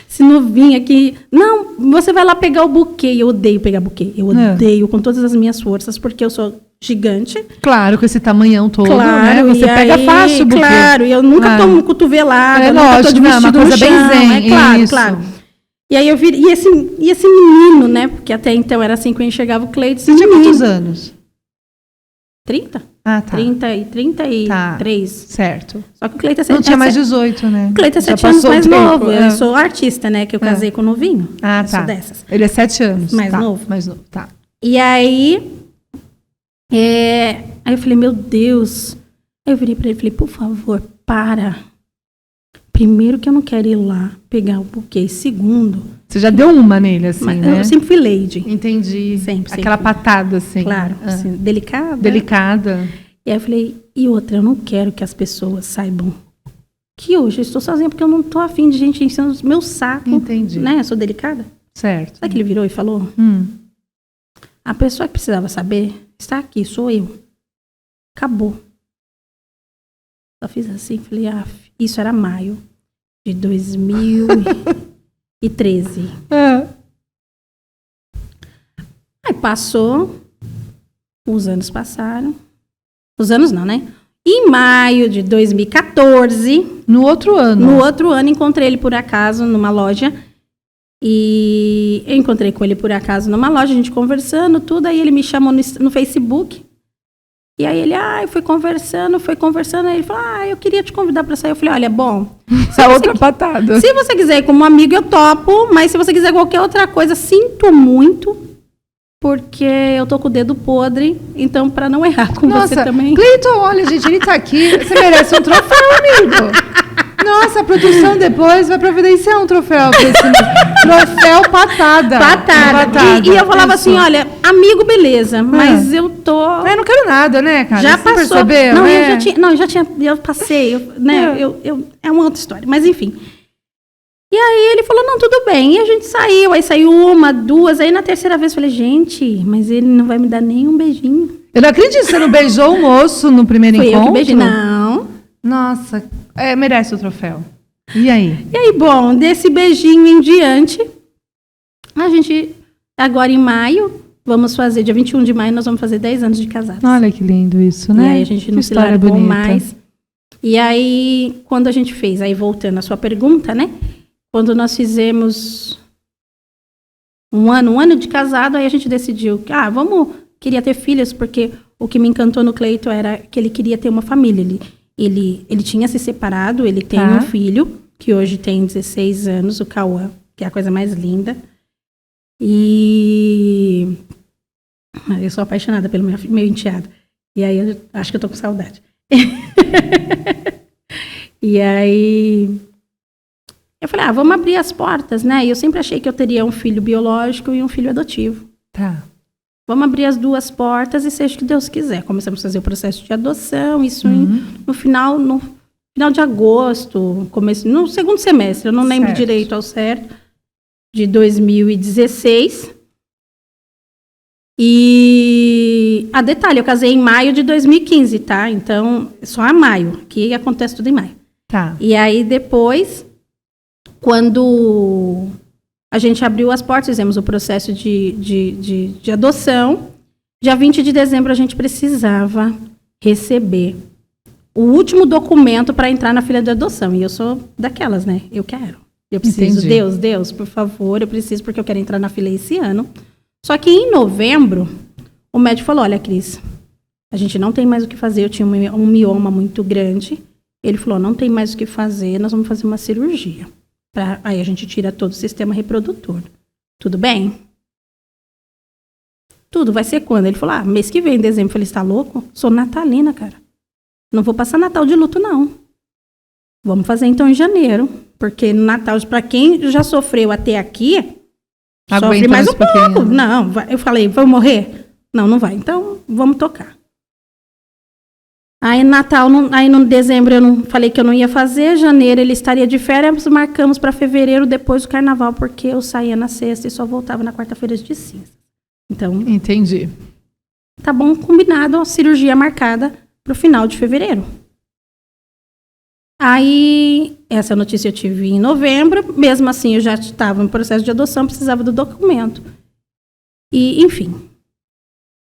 Esse novinho aqui. Não, você vai lá pegar o buquê. Eu odeio pegar buquê. Eu odeio com todas as minhas forças, porque eu sou gigante. Claro, com esse tamanhão todo, claro, né? Você pega fácil o buquê. Claro, e eu nunca tomo cotovelada. Lógico, não, uma coisa bem zen. Claro, claro. E aí eu vi, e esse menino, né? Porque até então era assim que eu enxergava o Cleiton. Você tinha quantos anos? 30? Ah, tá. 33. Tá. Certo. Só que o Cleiton é 7 anos. Não tinha mais 18, né? O Cleiton é 7 anos mais novo. Eu sou artista, né? Que eu casei com o novinho. Ah, eu tá. sou dessas. Ele é 7 anos. Mais novo. Mais novo, tá. E aí... Aí eu falei, meu Deus. Aí eu virei pra ele e falei, por favor, para. Primeiro que eu não quero ir lá pegar o buquê. Segundo... Você já deu uma nele, assim, né? Eu sempre fui lady. Entendi. Sempre. Aquela patada, assim. Claro. Assim, delicada. Delicada. E aí eu falei, e outra, eu não quero que as pessoas saibam que hoje eu estou sozinha porque eu não tô afim de gente enchendo o meu saco. Entendi. Né? Eu sou delicada. Certo. Sabe que ele virou e falou? A pessoa que precisava saber está aqui, sou eu. Acabou. Só fiz assim, falei, isso era maio de 2013. Aí passou, os anos passaram. Os anos não, né? Em maio de 2014... No outro ano. No outro ano, encontrei ele por acaso numa loja. E eu encontrei com ele por acaso numa loja, a gente conversando, tudo. Aí ele me chamou no Facebook. E aí ele, foi conversando. Aí ele falou, eu queria te convidar para sair. Eu falei, olha, bom... Essa outra patada. Se você quiser ir como amigo, eu topo. Mas se você quiser qualquer outra coisa, sinto muito... Porque eu tô com o dedo podre, então para não errar com você também. Cleiton, olha, gente, ele tá aqui. Você merece um troféu, amigo. Nossa, a produção depois vai providenciar um troféu pra esse troféu patada. E eu falava assim, olha, amigo, beleza, mas eu tô... Eu não quero nada, né, cara? Já você passou. Percebeu, Eu passei, né? É uma outra história, mas enfim... E aí ele falou, não, tudo bem. E a gente saiu, aí saiu uma, duas. Aí na terceira vez eu falei, gente, mas ele não vai me dar nem um beijinho. Eu não acredito, você não beijou o moço no primeiro encontro? Eu que beijei. Não. Nossa, merece o troféu. E aí? E aí, bom, desse beijinho em diante, a gente, agora em maio, vamos fazer, dia 21 de maio, nós vamos fazer 10 anos de casados. Olha que lindo isso, né? E aí a gente não se largou mais. E aí, quando a gente fez, aí voltando à sua pergunta, né? Quando nós fizemos um ano de casado, aí a gente decidiu, queria ter filhos, porque o que me encantou no Cleiton era que ele queria ter uma família. Ele tinha se separado, ele tem um filho, que hoje tem 16 anos, o Cauã, que é a coisa mais linda. E eu sou apaixonada pelo meu enteado. E aí eu acho que eu tô com saudade. E aí... Eu falei, vamos abrir as portas, né? E eu sempre achei que eu teria um filho biológico e um filho adotivo. Tá. Vamos abrir as duas portas e seja o que Deus quiser. Começamos a fazer o processo de adoção, isso no final de agosto, no segundo semestre, eu não lembro direito ao certo, de 2016. E a detalhe, eu casei em maio de 2015, tá? Então, só em maio, que acontece tudo em maio. Tá. E aí depois... Quando a gente abriu as portas, fizemos o processo de adoção, dia 20 de dezembro a gente precisava receber o último documento para entrar na fila de adoção. E eu sou daquelas, né? Eu quero. Eu preciso. Entendi. Deus, por favor, eu preciso porque eu quero entrar na fila esse ano. Só que em novembro, o médico falou, olha, Cris, a gente não tem mais o que fazer. Eu tinha um mioma muito grande. Ele falou, não tem mais o que fazer, nós vamos fazer uma cirurgia. Aí a gente tira todo o sistema reprodutor. Tudo bem? Tudo vai ser quando? Ele falou, mês que vem, em dezembro. Eu falei, você tá louco? Sou natalina, cara. Não vou passar Natal de luto, não. Vamos fazer então em janeiro. Porque no Natal, para quem já sofreu até aqui, sofre mais um pouco. Não, eu falei, vou morrer? Não vai. Então, vamos tocar. Aí Natal, aí no dezembro eu falei que eu não ia fazer, janeiro ele estaria de férias, marcamos para fevereiro depois do carnaval, porque eu saía na sexta e só voltava na quarta-feira de cinza. Então, entendi. Tá bom, combinado, a cirurgia marcada para o final de fevereiro. Aí, essa notícia eu tive em novembro, mesmo assim eu já estava em processo de adoção, precisava do documento. E, enfim,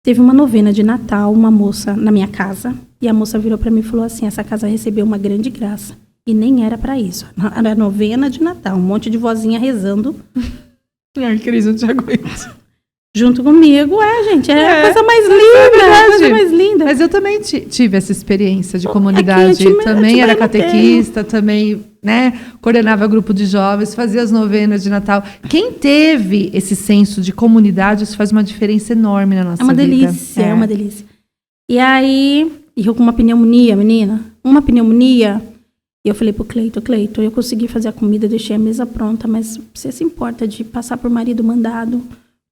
teve uma novena de Natal, uma moça na minha casa, e a moça virou para mim e falou assim, essa casa recebeu uma grande graça. E nem era para isso. Era novena de Natal, um monte de vozinha rezando. Ai, Cris, não te aguento. Junto comigo, gente, é a coisa mais linda, coisa mais linda. Mas eu também tive essa experiência de comunidade. Também era catequista, também, né, coordenava grupo de jovens, fazia as novenas de Natal. Quem teve esse senso de comunidade, isso faz uma diferença enorme na nossa vida. É uma delícia. E aí, eu com uma pneumonia, menina, e eu falei pro Cleiton, eu consegui fazer a comida, deixei a mesa pronta, mas você se importa de passar por marido mandado?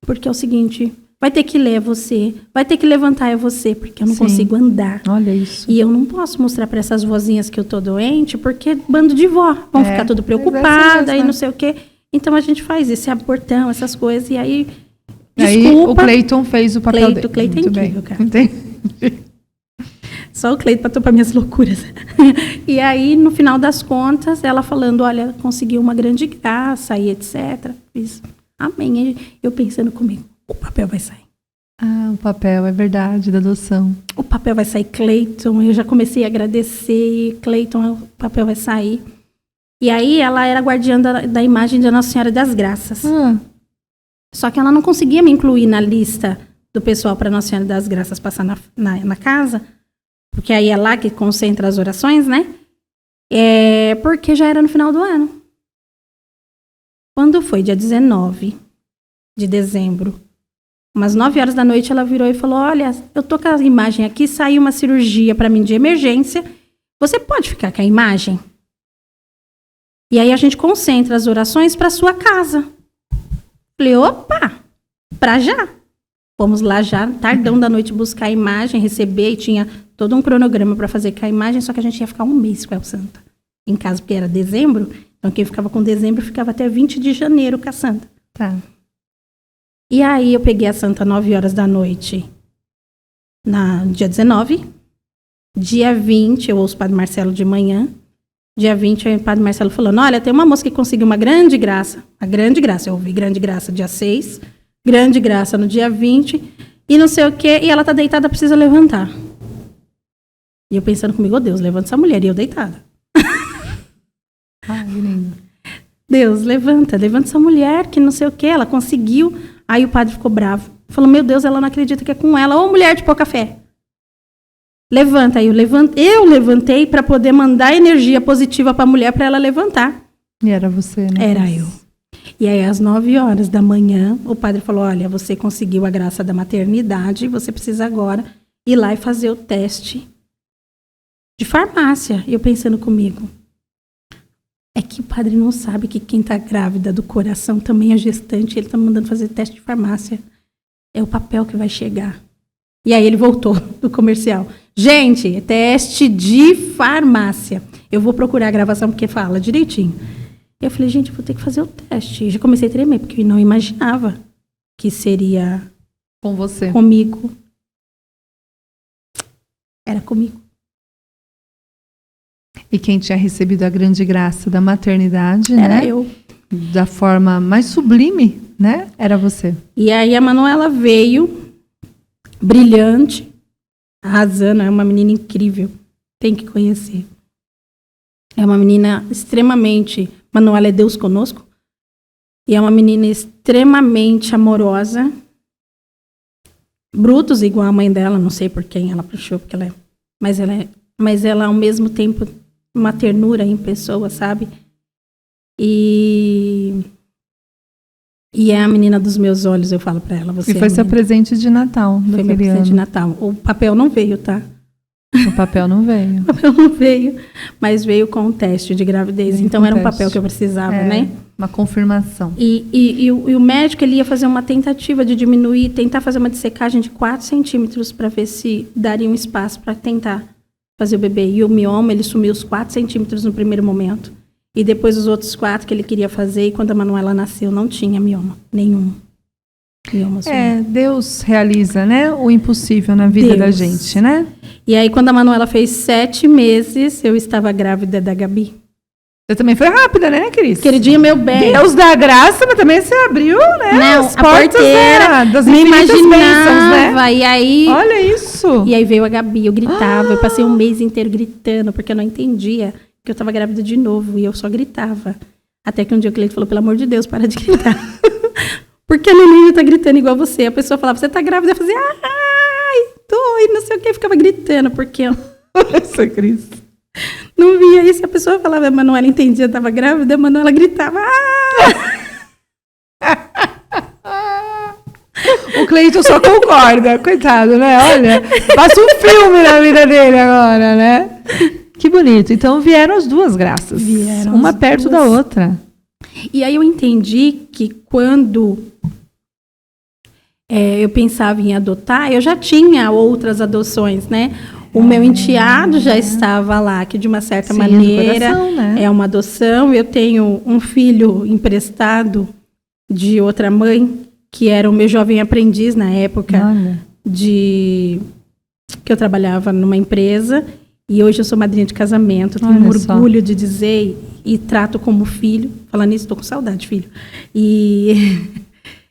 Porque é o seguinte, vai ter que ler é você, vai ter que levantar é você, porque eu não Sim. consigo andar. Olha isso. E eu não posso mostrar para essas vozinhas que eu tô doente, porque bando de vó, vão ficar tudo mas é assim preocupada mesmo, e né? não sei o quê. Então a gente faz esse abortão, essas coisas, e aí, E aí, desculpa, o Cleiton fez o papel dele. Cleiton é Muito incrível, bem. cara. Entendi. só o Cleiton para topar minhas loucuras. E aí, no final das contas, ela falando, olha, conseguiu uma grande graça e etc. Fiz, amém. E eu pensando comigo, o papel vai sair. Ah, o papel, é verdade, da adoção. O papel vai sair, Cleiton. Eu já comecei a agradecer, Cleiton, o papel vai sair. E aí, ela era guardiã da imagem da Nossa Senhora das Graças. Ah, Só que ela não conseguia me incluir na lista do pessoal para Nossa Senhora das Graças passar na casa, porque aí é lá que concentra as orações, né? Porque já era no final do ano. Quando foi dia 19 de dezembro, umas 9 horas da noite, ela virou e falou, olha, eu tô com a imagem aqui, saiu uma cirurgia para mim de emergência, você pode ficar com a imagem? E aí a gente concentra as orações para sua casa. Falei, opa, pra já. Fomos lá já, tardão da noite, buscar a imagem, receber, e tinha todo um cronograma para fazer com a imagem, só que a gente ia ficar um mês com a Santa em casa, porque era dezembro, então quem ficava com dezembro ficava até 20 de janeiro com a Santa. tá. E aí eu peguei a Santa 9 horas da noite, dia 19, dia 20, eu ouço o Padre Marcelo de manhã, dia 20, o Padre Marcelo falando, olha, tem uma moça que conseguiu uma grande graça, eu ouvi grande graça dia 6, grande graça no dia 20, e não sei o quê, e ela tá deitada, precisa levantar. E eu pensando comigo, oh Deus, levanta essa mulher, e eu deitada. Ai, que lindo. Deus, levanta essa mulher, que não sei o quê, ela conseguiu. Aí o padre ficou bravo, falou, meu Deus, ela não acredita que é com ela, ô mulher de pouca fé. Levanta, aí eu levantei para poder mandar energia positiva para a mulher, para ela levantar. E era você, né? Era eu. E aí, às 9 horas da manhã, o padre falou, olha, você conseguiu a graça da maternidade, você precisa agora ir lá e fazer o teste de farmácia. E eu pensando comigo, é que o padre não sabe que quem está grávida do coração também é gestante, ele está mandando fazer teste de farmácia. É o papel que vai chegar. E aí ele voltou do comercial. Gente, teste de farmácia. Eu vou procurar a gravação porque fala direitinho. Eu falei, gente, vou ter que fazer o teste. Eu já comecei a tremer, porque eu não imaginava que seria Com você. comigo. Era comigo. E quem tinha recebido a grande graça da maternidade, Era né? eu. Da forma mais sublime, né? Era você. E aí a Manuela veio, brilhante, arrasando. É uma menina incrível. Tem que conhecer. É uma menina extremamente... Manuela é Deus conosco. E é uma menina extremamente amorosa. Brutus, igual a mãe dela. Não sei por quem ela puxou, porque ela é... Mas ela, ao mesmo tempo, uma ternura em pessoa, sabe? E é a menina dos meus olhos, eu falo pra ela. Você E foi é a seu menina. presente de Natal Foi meu daquele presente de ano. Natal. O papel não veio, tá? O papel não veio. O papel não veio, mas veio com o teste de gravidez. Veio Então com era um teste. papel que eu precisava, É, né? uma confirmação. E o médico, ele ia fazer uma tentativa de diminuir, tentar fazer uma dessecagem de 4 centímetros para ver se daria um espaço para tentar fazer o bebê. E o mioma, ele sumiu os 4 centímetros no primeiro momento. E depois os outros 4 que ele queria fazer. E quando a Manuela nasceu, não tinha mioma. Nenhum. Mioma sumiu. É, Deus realiza, né? O impossível na vida Deus. da gente, né? E aí, quando a Manuela fez 7 meses, eu estava grávida da Gabi. Você também foi rápida, né, Cris? Queridinho, meu bem. Deus dá graça, mas também você abriu, né? Não, as a portas porteira, das nem infinitas imaginava. bênçãos, né? E aí... Olha isso. E aí veio a Gabi, eu gritava, eu passei um mês inteiro gritando, porque eu não entendia que eu estava grávida de novo, e eu só gritava. Até que um dia o Cleiton falou, pelo amor de Deus, para de gritar. Porque a menina tá gritando igual você. A pessoa falava, você tá grávida? Eu fazia, ai, tô, e não sei o que, eu ficava gritando, porque eu Nossa, Cris. não via isso. A pessoa falava, a Manuela entendia, estava grávida, a Manuela gritava, O Cleiton só concorda, coitado, né? Olha, passa um filme na vida dele agora, né? Que bonito. Então vieram as duas graças. Vieram uma as perto duas. da outra. E aí eu entendi que quando eu pensava em adotar, eu já tinha outras adoções, né? O meu enteado já estava lá, que de uma certa maneira coração, né? é uma adoção. Eu tenho um filho emprestado de outra mãe, que era o meu jovem aprendiz na época que eu trabalhava numa empresa. E hoje eu sou madrinha de casamento. Tenho um orgulho de dizer e trato como filho. Falando nisso, estou com saudade, filho.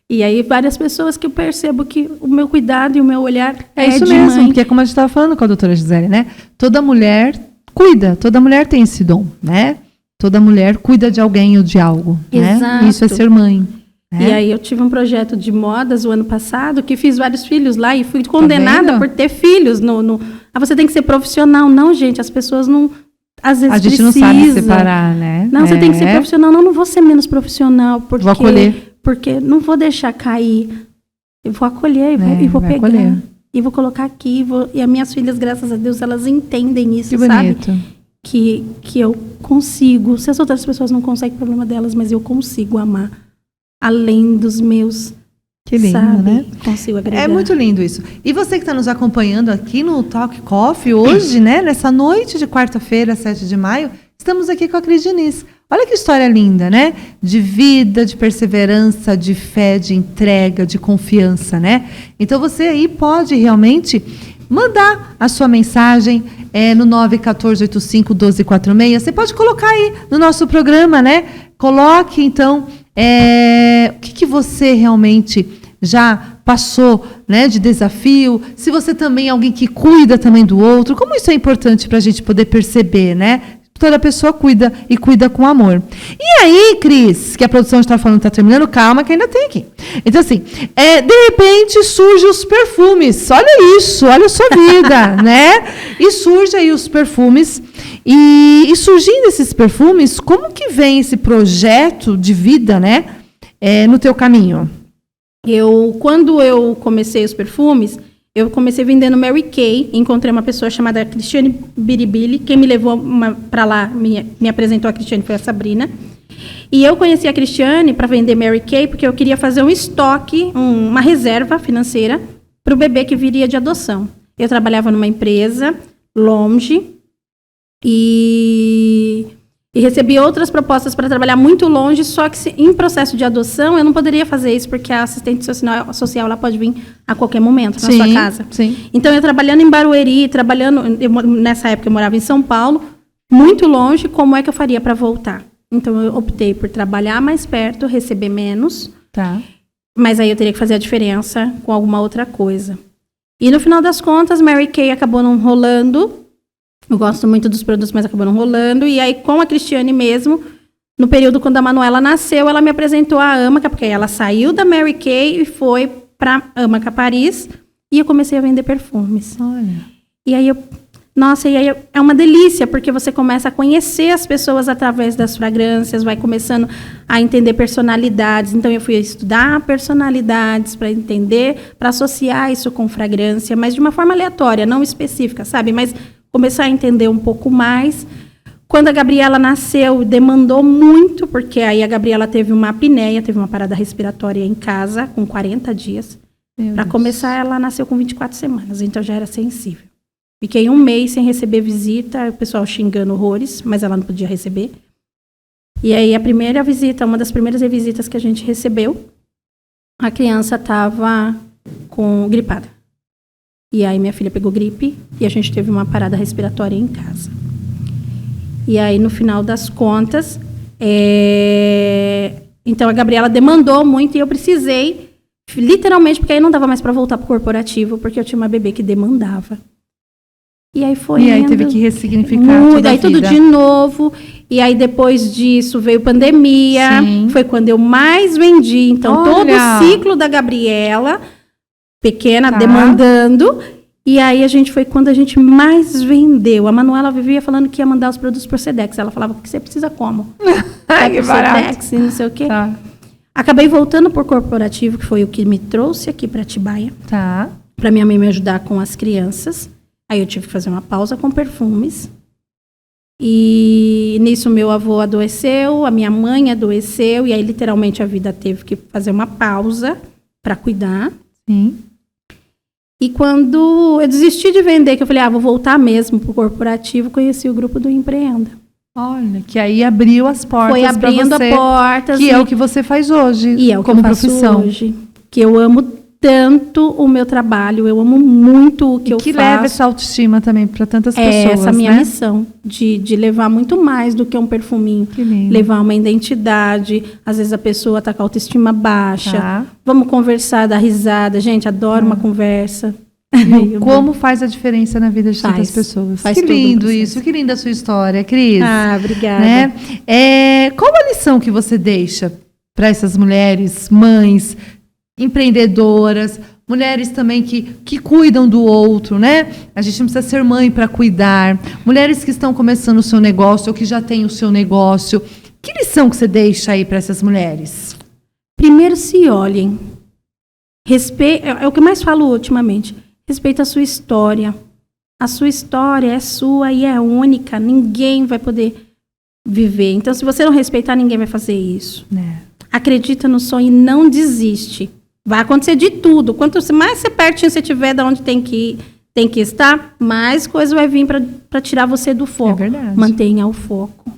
E aí, várias pessoas que eu percebo que o meu cuidado e o meu olhar é isso de mesmo, mãe. porque é como a gente estava falando com a doutora Gisele, né? Toda mulher cuida, toda mulher tem esse dom, né? Toda mulher cuida de alguém ou de algo, Exato. né? Isso é ser mãe. E aí eu tive um projeto de modas o ano passado, que fiz vários filhos lá e fui condenada por ter filhos. Você tem que ser profissional. Não, gente, as pessoas não... Às vezes a gente não sabe separar, né? Não, você tem que ser profissional. Não vou ser menos profissional, porque... Vou acolher. Porque não vou deixar cair. Eu vou acolher e vou pegar. Acolher. E vou colocar aqui. E as minhas filhas, graças a Deus, elas entendem isso, que sabe? bonito. Que eu consigo. Se as outras pessoas não conseguem, problema delas, mas eu consigo amar. Além dos meus. Que lindo, sabe? né? Consigo agregar. É muito lindo isso. E você que está nos acompanhando aqui no Talk Coffee hoje, né? Nessa noite de quarta-feira, 7 de maio, estamos aqui com a Cris Diniz. Olha que história linda, né? De vida, de perseverança, de fé, de entrega, de confiança, né? Então você aí pode realmente mandar a sua mensagem no 914851246. Você pode colocar aí no nosso programa, né? Coloque, então, o que você realmente já passou, né, de desafio. Se você também é alguém que cuida também do outro, como isso é importante para a gente poder perceber, né? Toda pessoa cuida e cuida com amor. E aí, Cris, que a produção está falando que está terminando, calma que ainda tem aqui. Então, assim, de repente surgem os perfumes. Olha isso, olha a sua vida, né? E surgem aí os perfumes. E surgindo esses perfumes, como que vem esse projeto de vida, né? No teu caminho? Quando eu comecei os perfumes, eu comecei vendendo Mary Kay. Encontrei uma pessoa chamada Cristiane Biribili. Quem me levou para lá, me apresentou a Cristiane, foi a Sabrina. E eu conheci a Cristiane para vender Mary Kay, porque eu queria fazer um estoque, uma reserva financeira para o bebê que viria de adoção. Eu trabalhava numa empresa longe e recebi outras propostas para trabalhar muito longe, só que em processo de adoção eu não poderia fazer isso, porque a assistente social ela pode vir a qualquer momento na sua casa. Sim. Então, eu trabalhando em Barueri, nessa época eu morava em São Paulo, muito longe, como é que eu faria para voltar? Então, eu optei por trabalhar mais perto, receber menos, tá. Mas aí eu teria que fazer a diferença com alguma outra coisa. E no final das contas, Mary Kay acabou não rolando. Eu gosto muito dos produtos, mas acabou não rolando. E aí, com a Cristiane mesmo, no período quando a Manuela nasceu, ela me apresentou a Amaca, porque ela saiu da Mary Kay e foi para Amaca Paris. E eu comecei a vender perfumes. Olha. E aí, é uma delícia, porque você começa a conhecer as pessoas através das fragrâncias, vai começando a entender personalidades. Então, eu fui estudar personalidades para entender, para associar isso com fragrância, mas de uma forma aleatória, não específica, sabe? Mas começar a entender um pouco mais. Quando a Gabriela nasceu, demandou muito, porque aí a Gabriela teve uma apneia, teve uma parada respiratória em casa, com 40 dias. Para começar, ela nasceu com 24 semanas, então já era sensível. Fiquei 1 mês sem receber visita, o pessoal xingando horrores, mas ela não podia receber. E aí a primeira visita, uma das primeiras visitas que a gente recebeu, a criança estava gripada. E aí minha filha pegou gripe e a gente teve uma parada respiratória em casa. E aí, no final das contas, então a Gabriela demandou muito e eu precisei, literalmente, porque aí não dava mais para voltar para o corporativo, porque eu tinha uma bebê que demandava. E aí foi. E aí teve que ressignificar toda a vida. Tudo de novo. E aí depois disso veio pandemia. Sim. Foi quando eu mais vendi. Então, todo o ciclo da Gabriela, pequena, demandando. E aí foi quando a gente mais vendeu. A Manuela vivia falando que ia mandar os produtos por Sedex. Ela falava, porque você precisa como? Que barato. Sedex e não sei o quê. Tá. Acabei voltando por corporativo, que foi o que me trouxe aqui para Atibaia. Tá. Para minha mãe me ajudar com as crianças. Aí eu tive que fazer uma pausa com perfumes. E nisso meu avô adoeceu, a minha mãe adoeceu. E aí literalmente a vida teve que fazer uma pausa para cuidar. Sim. E quando eu desisti de vender, que eu falei, vou voltar mesmo pro corporativo, conheci o grupo do Empreenda. Olha, que aí abriu as portas. Foi abrindo as portas. Que é o que você faz hoje. E é o que como eu faço profissão. hoje. Que eu amo tanto o meu trabalho, eu amo muito o que eu faço. Que leva essa autoestima também para tantas pessoas, É essa minha né? missão, de levar muito mais do que um perfuminho. Que lindo. Levar uma identidade. Às vezes a pessoa está com a autoestima baixa. Tá. Vamos conversar, dar risada. Gente, adoro uma conversa. Viu como faz a diferença na vida de tantas Faz. pessoas. Faz Que tudo no lindo processo. isso, que linda a sua história, Cris. Obrigada. Né? Qual a lição que você deixa para essas mulheres, mães, empreendedoras, mulheres também que cuidam do outro, né? A gente não precisa ser mãe para cuidar. Mulheres que estão começando o seu negócio ou que já têm o seu negócio. Que lição que você deixa aí para essas mulheres? Primeiro, se olhem. É o que eu mais falo ultimamente. Respeita a sua história. A sua história é sua e é única. Ninguém vai poder viver. Então, se você não respeitar, ninguém vai fazer isso. Acredita no sonho e não desiste. Vai acontecer de tudo. Quanto mais você pertinho você tiver de onde tem que estar, mais coisa vai vir para tirar você do foco. É verdade. Mantenha o foco.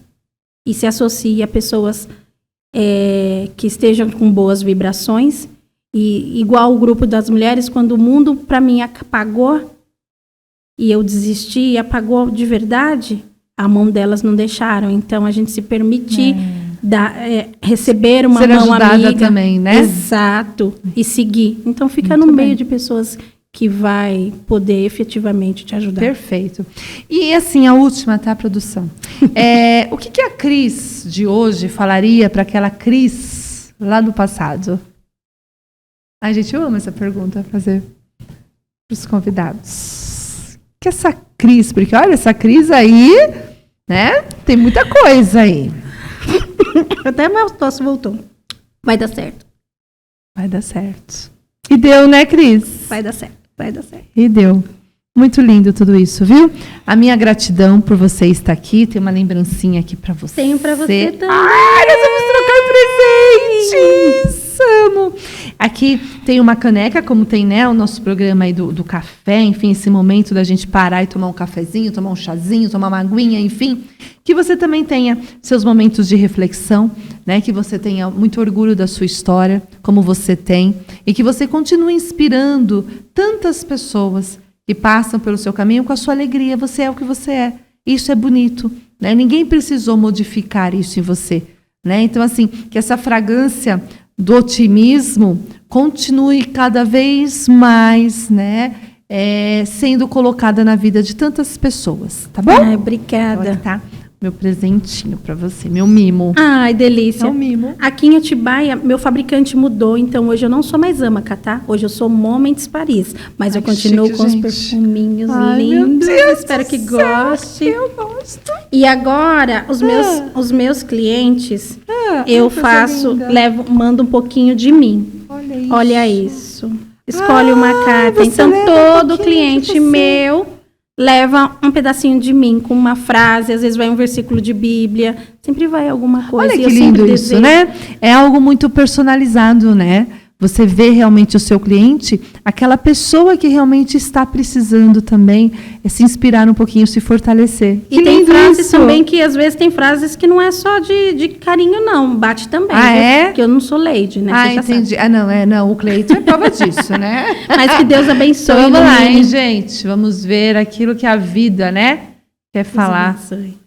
E se associe a pessoas que estejam com boas vibrações. E igual o grupo das mulheres, quando o mundo para mim apagou e eu desisti e apagou de verdade, a mão delas não deixaram. Então a gente se permitir receber uma Ser mão ajudada amiga também, né? Exato. E seguir. Então fica Muito no bem. meio de pessoas que vai poder efetivamente te ajudar. Perfeito. E assim, a última, tá, produção? O que a Cris de hoje falaria para aquela Cris lá do passado? Ai, gente, eu amo essa pergunta fazer para os convidados. Que essa Cris, porque olha, essa Cris aí, né? Tem muita coisa aí. Até meu tosse voltou. Vai dar certo. Vai dar certo. E deu, né, Cris? Vai dar certo. Vai dar certo. E deu. Muito lindo tudo isso, viu? A minha gratidão por você estar aqui. Tem uma lembrancinha aqui para você. Tenho para você também. Ai, nós vamos trocar presentes! Amo! Aqui tem uma caneca, como tem, né, o nosso programa aí do café, enfim, esse momento da gente parar e tomar um cafezinho, tomar um chazinho, tomar uma aguinha, enfim. Que você também tenha seus momentos de reflexão, né? Que você tenha muito orgulho da sua história, como você tem, e que você continue inspirando tantas pessoas que passam pelo seu caminho com a sua alegria. Você é o que você é. Isso é bonito, né? Ninguém precisou modificar isso em você, né? Então, assim, que essa fragrância do otimismo continue cada vez mais, né? Sendo colocada na vida de tantas pessoas, tá bom? Ai, obrigada. Aqui tá meu presentinho para você, meu mimo. Ai, delícia. É um mimo. Aqui em Atibaia, meu fabricante mudou, então hoje eu não sou mais Amaca, tá? Hoje eu sou Moments Paris, mas eu continuo chique, com gente. os perfuminhos Ai, lindos. meu Deus Espero do que céu, goste. Eu gosto. E agora, os meus clientes, eu coisa faço, linda. mando um pouquinho de mim. Olha isso. Escolhe uma carta. você Então, leva um todo pouquinho de cliente você. meu leva um pedacinho de mim, com uma frase, às vezes vai um versículo de Bíblia, sempre vai alguma coisa. Olha e que eu sempre lindo isso, desejo. né? É algo muito personalizado, né? Você vê realmente o seu cliente, aquela pessoa que realmente está precisando também se inspirar um pouquinho, se fortalecer. E Que tem lindo frases isso. também que, às vezes, tem frases que não é só de carinho, não. Bate também. Ah, viu? é? Porque eu não sou lady, né? Ah, Você já entendi. sabe. Não, o Cleiton é prova disso, né? Mas que Deus abençoe. Então vamos lá, ilumine. hein, gente? Vamos ver aquilo que a vida, né, quer Deus falar. abençoe.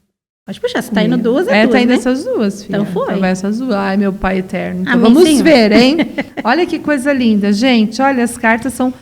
Pode puxar, você tá indo duas, duas, tá indo né? essas duas, filha. Então foi. Vai essas duas. Ai, meu pai eterno. Então Amém, vamos Senhor. ver, hein? Olha que coisa linda. Gente, olha, as cartas são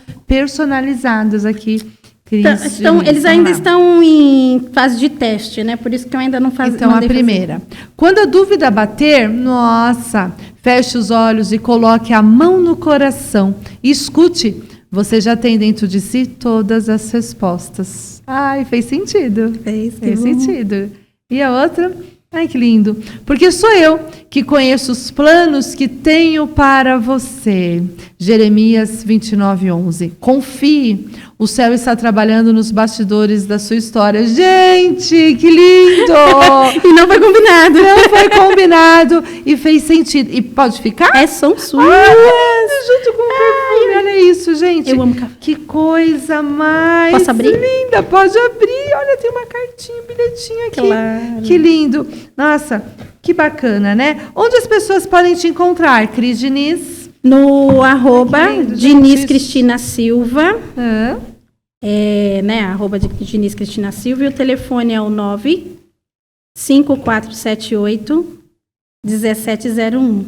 personalizadas aqui. Cris, Então, Luiz, eles vamos ainda lá. estão em fase de teste, né? Por isso que eu ainda não faço. Então, a primeira. Quando a dúvida bater, nossa, feche os olhos e coloque a mão no coração. E escute, você já tem dentro de si todas as respostas. Ai, fez sentido. Fez sentido. E a outra? Ai, que lindo. Porque sou eu que conheço os planos que tenho para você. Jeremias 29:11. Confie. O céu está trabalhando nos bastidores da sua história. Gente, que lindo! E não foi combinado. Não foi combinado e fez sentido. E pode ficar? São suas. Junto com o perfume. Olha isso, gente. Eu amo café. Que coisa mais Posso abrir? linda. Pode abrir. Olha, tem uma cartinha, um bilhetinho aqui. Claro. Que lindo. Nossa, que bacana, né? Onde as pessoas podem te encontrar, Cris Diniz? No arroba Que lindo, Diniz gente. Cristina Silva. Hã? Arroba de Diniz Cristina Silva. E o telefone é o 95478-1701.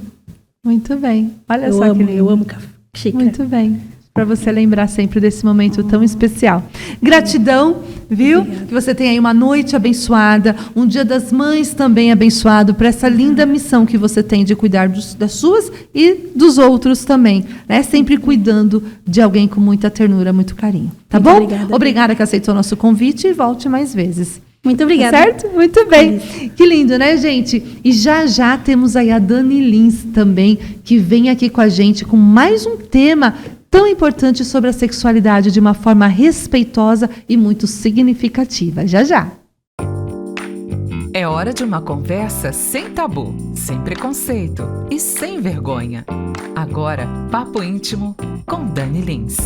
Muito bem. Olha Eu só que lindo. amo, eu amo café. Xícara. Muito bem. Para você lembrar sempre desse momento tão especial. Gratidão, viu? Obrigada. Que você tenha aí uma noite abençoada, um Dia das Mães também abençoado, para essa linda missão que você tem de cuidar das suas e dos outros também, né? Sempre cuidando de alguém com muita ternura, muito carinho. Tá Muito bom? obrigada. Obrigada que aceitou o nosso convite e volte mais vezes. Muito obrigada. Certo? Muito bem. Que lindo, né, gente? E já temos aí a Dani Lins também, que vem aqui com a gente com mais um tema tão importante sobre a sexualidade de uma forma respeitosa e muito significativa. Já. É hora de uma conversa sem tabu, sem preconceito e sem vergonha. Agora, Papo Íntimo com Dani Lins.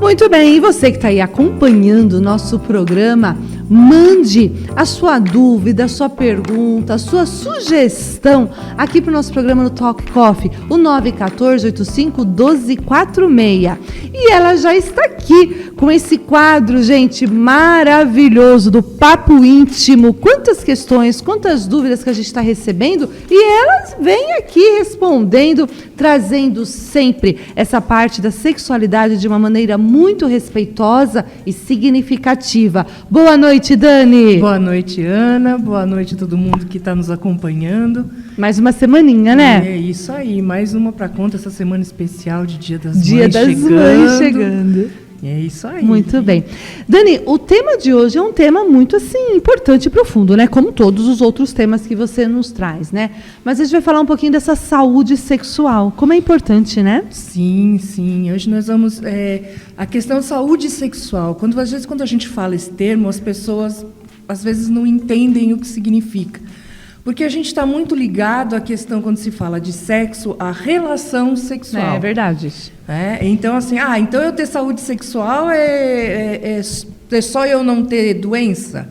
Muito bem, e você que está aí acompanhando o nosso programa, mande a sua dúvida, a sua pergunta, a sua sugestão aqui para o nosso programa no Talk Coffee, o 914-85-1246. E ela já está aqui com esse quadro, gente, maravilhoso do Papo Íntimo. Quantas questões, quantas dúvidas que a gente está recebendo e elas vêm aqui respondendo, trazendo sempre essa parte da sexualidade de uma maneira muito respeitosa e significativa. Boa noite, Dani. Boa noite, Ana. Boa noite a todo mundo que está nos acompanhando. Mais uma semaninha, né? É isso aí, mais uma para conta, essa semana especial de Dia das Dia Mães das Mães chegando. É isso aí. Muito bem. Dani, o tema de hoje é um tema muito, assim, importante e profundo, né? Como todos os outros temas que você nos traz, né? Mas a gente vai falar um pouquinho dessa saúde sexual. Como é importante, né? Sim. Hoje nós vamos... a questão de saúde sexual. Às vezes, quando a gente fala esse termo, as pessoas, às vezes, não entendem o que significa. Porque a gente está muito ligado à questão, quando se fala de sexo, à relação sexual. É verdade. Então, assim, então eu ter saúde sexual é só eu não ter doença?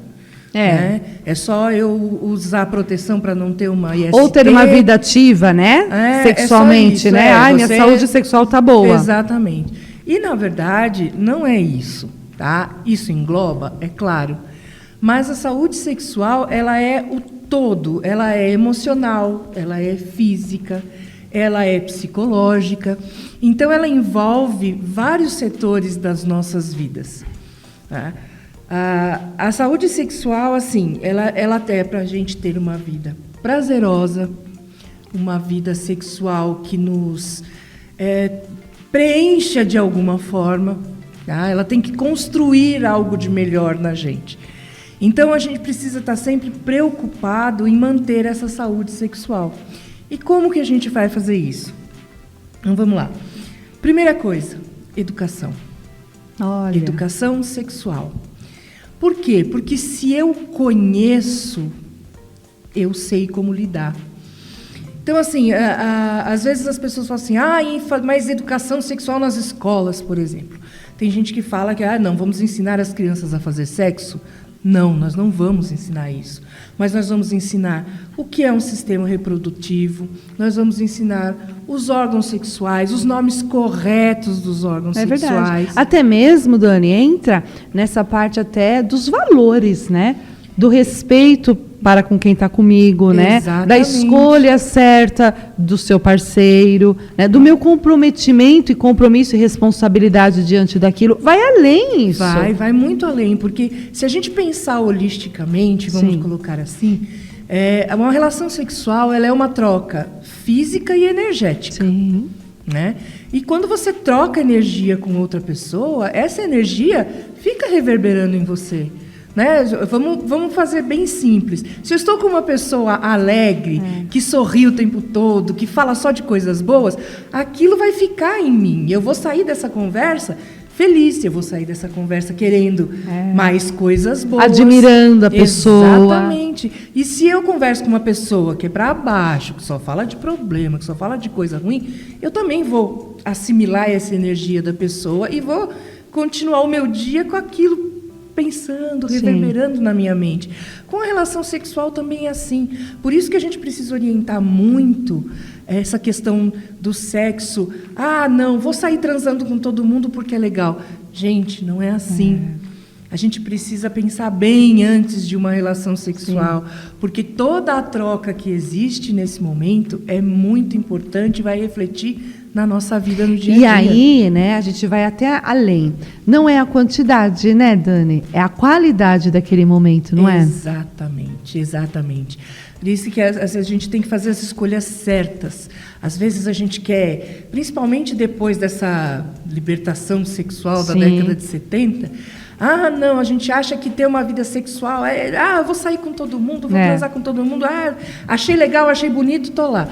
É só eu usar proteção para não ter uma IST? Ou ter uma vida ativa, né? Sexualmente, é só isso, né? Minha saúde sexual tá boa. Exatamente. E, na verdade, não é isso, tá? Isso engloba, é claro. Mas a saúde sexual, ela é o todo. Ela é emocional, ela é física, ela é psicológica. Então, ela envolve vários setores das nossas vidas. Tá? A saúde sexual, assim, ela é para a gente ter uma vida prazerosa, uma vida sexual que nos preencha de alguma forma. Tá? Ela tem que construir algo de melhor na gente. Então, a gente precisa estar sempre preocupado em manter essa saúde sexual. E como que a gente vai fazer isso? Então, vamos lá. Primeira coisa, educação. Olha. Educação sexual. Por quê? Porque se eu conheço, eu sei como lidar. Então, assim, às vezes as pessoas falam assim, mas educação sexual nas escolas, por exemplo. Tem gente que fala que, não, vamos ensinar as crianças a fazer sexo. Não, nós não vamos ensinar isso. Mas nós vamos ensinar o que é um sistema reprodutivo, nós vamos ensinar os órgãos sexuais, os nomes corretos dos órgãos sexuais. Verdade. Até mesmo, Dani, entra nessa parte até dos valores, né? Do respeito para com quem está comigo, né? Exatamente. Da escolha certa do seu parceiro, né? Do meu comprometimento e compromisso e responsabilidade diante daquilo. Vai além isso. Vai muito além, porque se a gente pensar holisticamente, vamos colocar assim, uma relação sexual, ela é uma troca física e energética. Sim. Né? E quando você troca energia com outra pessoa, essa energia fica reverberando em você. Né? Vamos fazer bem simples. Se eu estou com uma pessoa alegre, que sorri o tempo todo, que fala só de coisas boas, aquilo vai ficar em mim. Eu vou sair dessa conversa feliz, eu vou sair dessa conversa querendo mais coisas boas. Admirando a pessoa. Exatamente. E se eu converso com uma pessoa que é para baixo, que só fala de problema, que só fala de coisa ruim, eu também vou assimilar essa energia da pessoa e vou continuar o meu dia com aquilo pensando, reverberando na minha mente. Com a relação sexual também é assim. Por isso que a gente precisa orientar muito essa questão do sexo. Ah, não, vou sair transando com todo mundo porque é legal. Gente, não é assim. A gente precisa pensar bem antes de uma relação sexual, porque toda a troca que existe nesse momento é muito importante e vai refletir na nossa vida no dia a dia. E aí, né, a gente vai até além. Não é a quantidade, né, Dani? É a qualidade daquele momento, não é? Exatamente, exatamente. Por isso que a gente tem que fazer as escolhas certas. Às vezes a gente quer, principalmente depois dessa libertação sexual da década de 70, não, a gente acha que ter uma vida sexual eu vou sair com todo mundo, vou transar com todo mundo, achei legal, achei bonito, tô lá.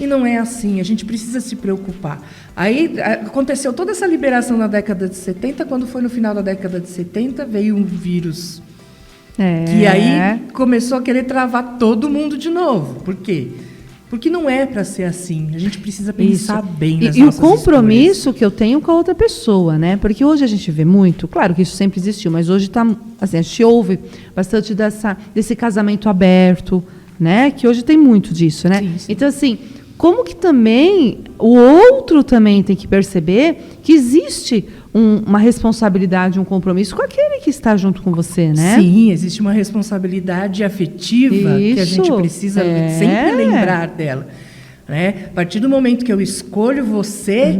E não é assim, a gente precisa se preocupar. Aí aconteceu toda essa liberação na década de 70, quando foi no final da década de 70, veio um vírus que aí começou a querer travar todo mundo de novo. Por quê? Porque não é para ser assim. A gente precisa pensar bem nas nossas E o compromisso que eu tenho com a outra pessoa, né? Porque hoje a gente vê muito, claro que isso sempre existiu, mas hoje assim, a gente ouve bastante desse casamento aberto, né? Que hoje tem muito disso, né? Sim. Então, assim, como que também o outro também tem que perceber que existe uma responsabilidade, um compromisso com aquele que está junto com você, né? Sim, existe uma responsabilidade afetiva que a gente precisa sempre lembrar dela. Né? A partir do momento que eu escolho você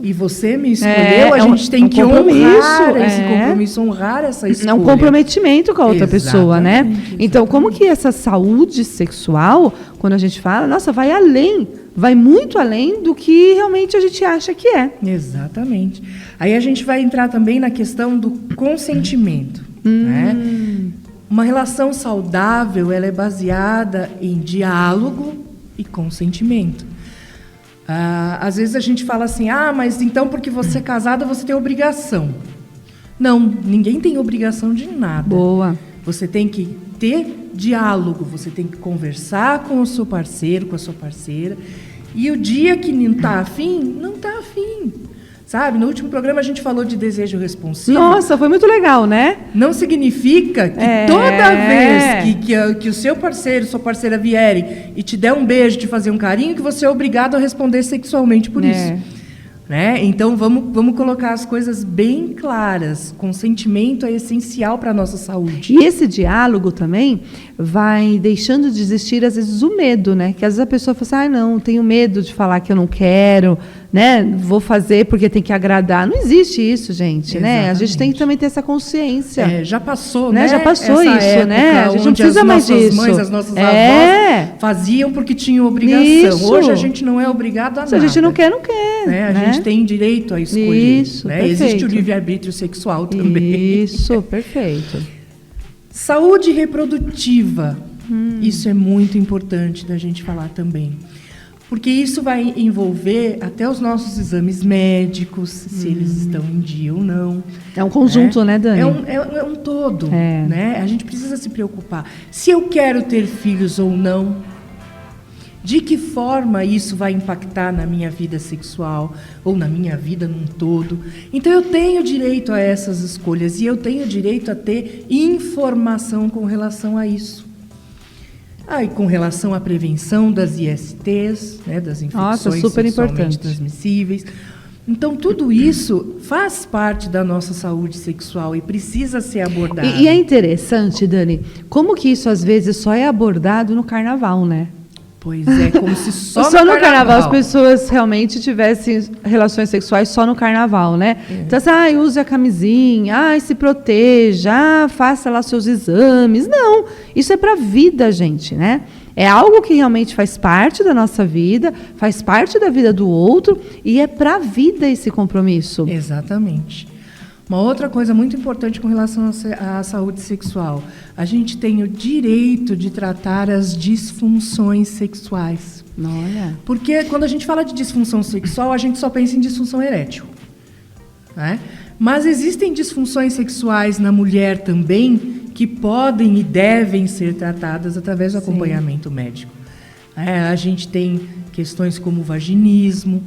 e você me escolheu, a gente tem que honrar esse compromisso, honrar essa escolha. É um comprometimento com a outra pessoa, né? Então, como que essa saúde sexual, quando a gente fala, nossa, vai além, vai muito além do que realmente a gente acha que é. Exatamente. Aí a gente vai entrar também na questão do consentimento. Né? Uma relação saudável, ela é baseada em diálogo e consentimento. Às vezes a gente fala assim, mas então porque você é casada você tem obrigação. Não, ninguém tem obrigação de nada. Boa. Você tem que ter diálogo, você tem que conversar com o seu parceiro, com a sua parceira, e o dia que não está afim, não está afim. Sabe? No último programa a gente falou de desejo responsivo. Nossa, foi muito legal, né? Não significa que toda vez que o seu parceiro, sua parceira vierem e te der um beijo, te fazer um carinho, que você é obrigado a responder sexualmente por isso. Né? Então, vamos colocar as coisas bem claras. Consentimento é essencial para a nossa saúde. E esse diálogo também vai deixando de existir, às vezes, o medo, né? Que às vezes a pessoa fala assim, não, tenho medo de falar que eu não quero, né? Vou fazer porque tem que agradar. Não existe isso, gente, né? A gente tem que também ter essa consciência. Já passou, né? Já passou essa isso, época né? A gente não precisa mais disso. As nossas mães, as nossas avós faziam porque tinham obrigação. Isso. Hoje a gente não é obrigado a nada. Se a gente não quer, não quer. Né? A gente tem direito a escolher. Isso, né? Existe o livre-arbítrio sexual também. Isso, perfeito. Saúde reprodutiva. Isso é muito importante da gente falar também. Porque isso vai envolver até os nossos exames médicos, se eles estão em dia ou não. É um conjunto, né, Dani? É um todo. Né? A gente precisa se preocupar. Se eu quero ter filhos ou não, de que forma isso vai impactar na minha vida sexual ou na minha vida num todo. Então, eu tenho direito a essas escolhas e eu tenho direito a ter informação com relação a isso. E com relação à prevenção das ISTs, né, das infecções sexualmente transmissíveis. Então, tudo isso faz parte da nossa saúde sexual e precisa ser abordado. E é interessante, Dani, como que isso às vezes só é abordado no carnaval, né? Pois é, como se só no carnaval as pessoas realmente tivessem relações sexuais só no carnaval, né? Então, assim, use a camisinha, se proteja, faça lá seus exames. Não, isso é para a vida, gente, né? É algo que realmente faz parte da nossa vida, faz parte da vida do outro e é para a vida esse compromisso. Exatamente. Uma outra coisa muito importante com relação à saúde sexual, a gente tem o direito de tratar as disfunções sexuais. Olha. Porque quando a gente fala de disfunção sexual, a gente só pensa em disfunção erétil, né? Mas existem disfunções sexuais na mulher também que podem e devem ser tratadas através do acompanhamento médico. A gente tem questões como o vaginismo,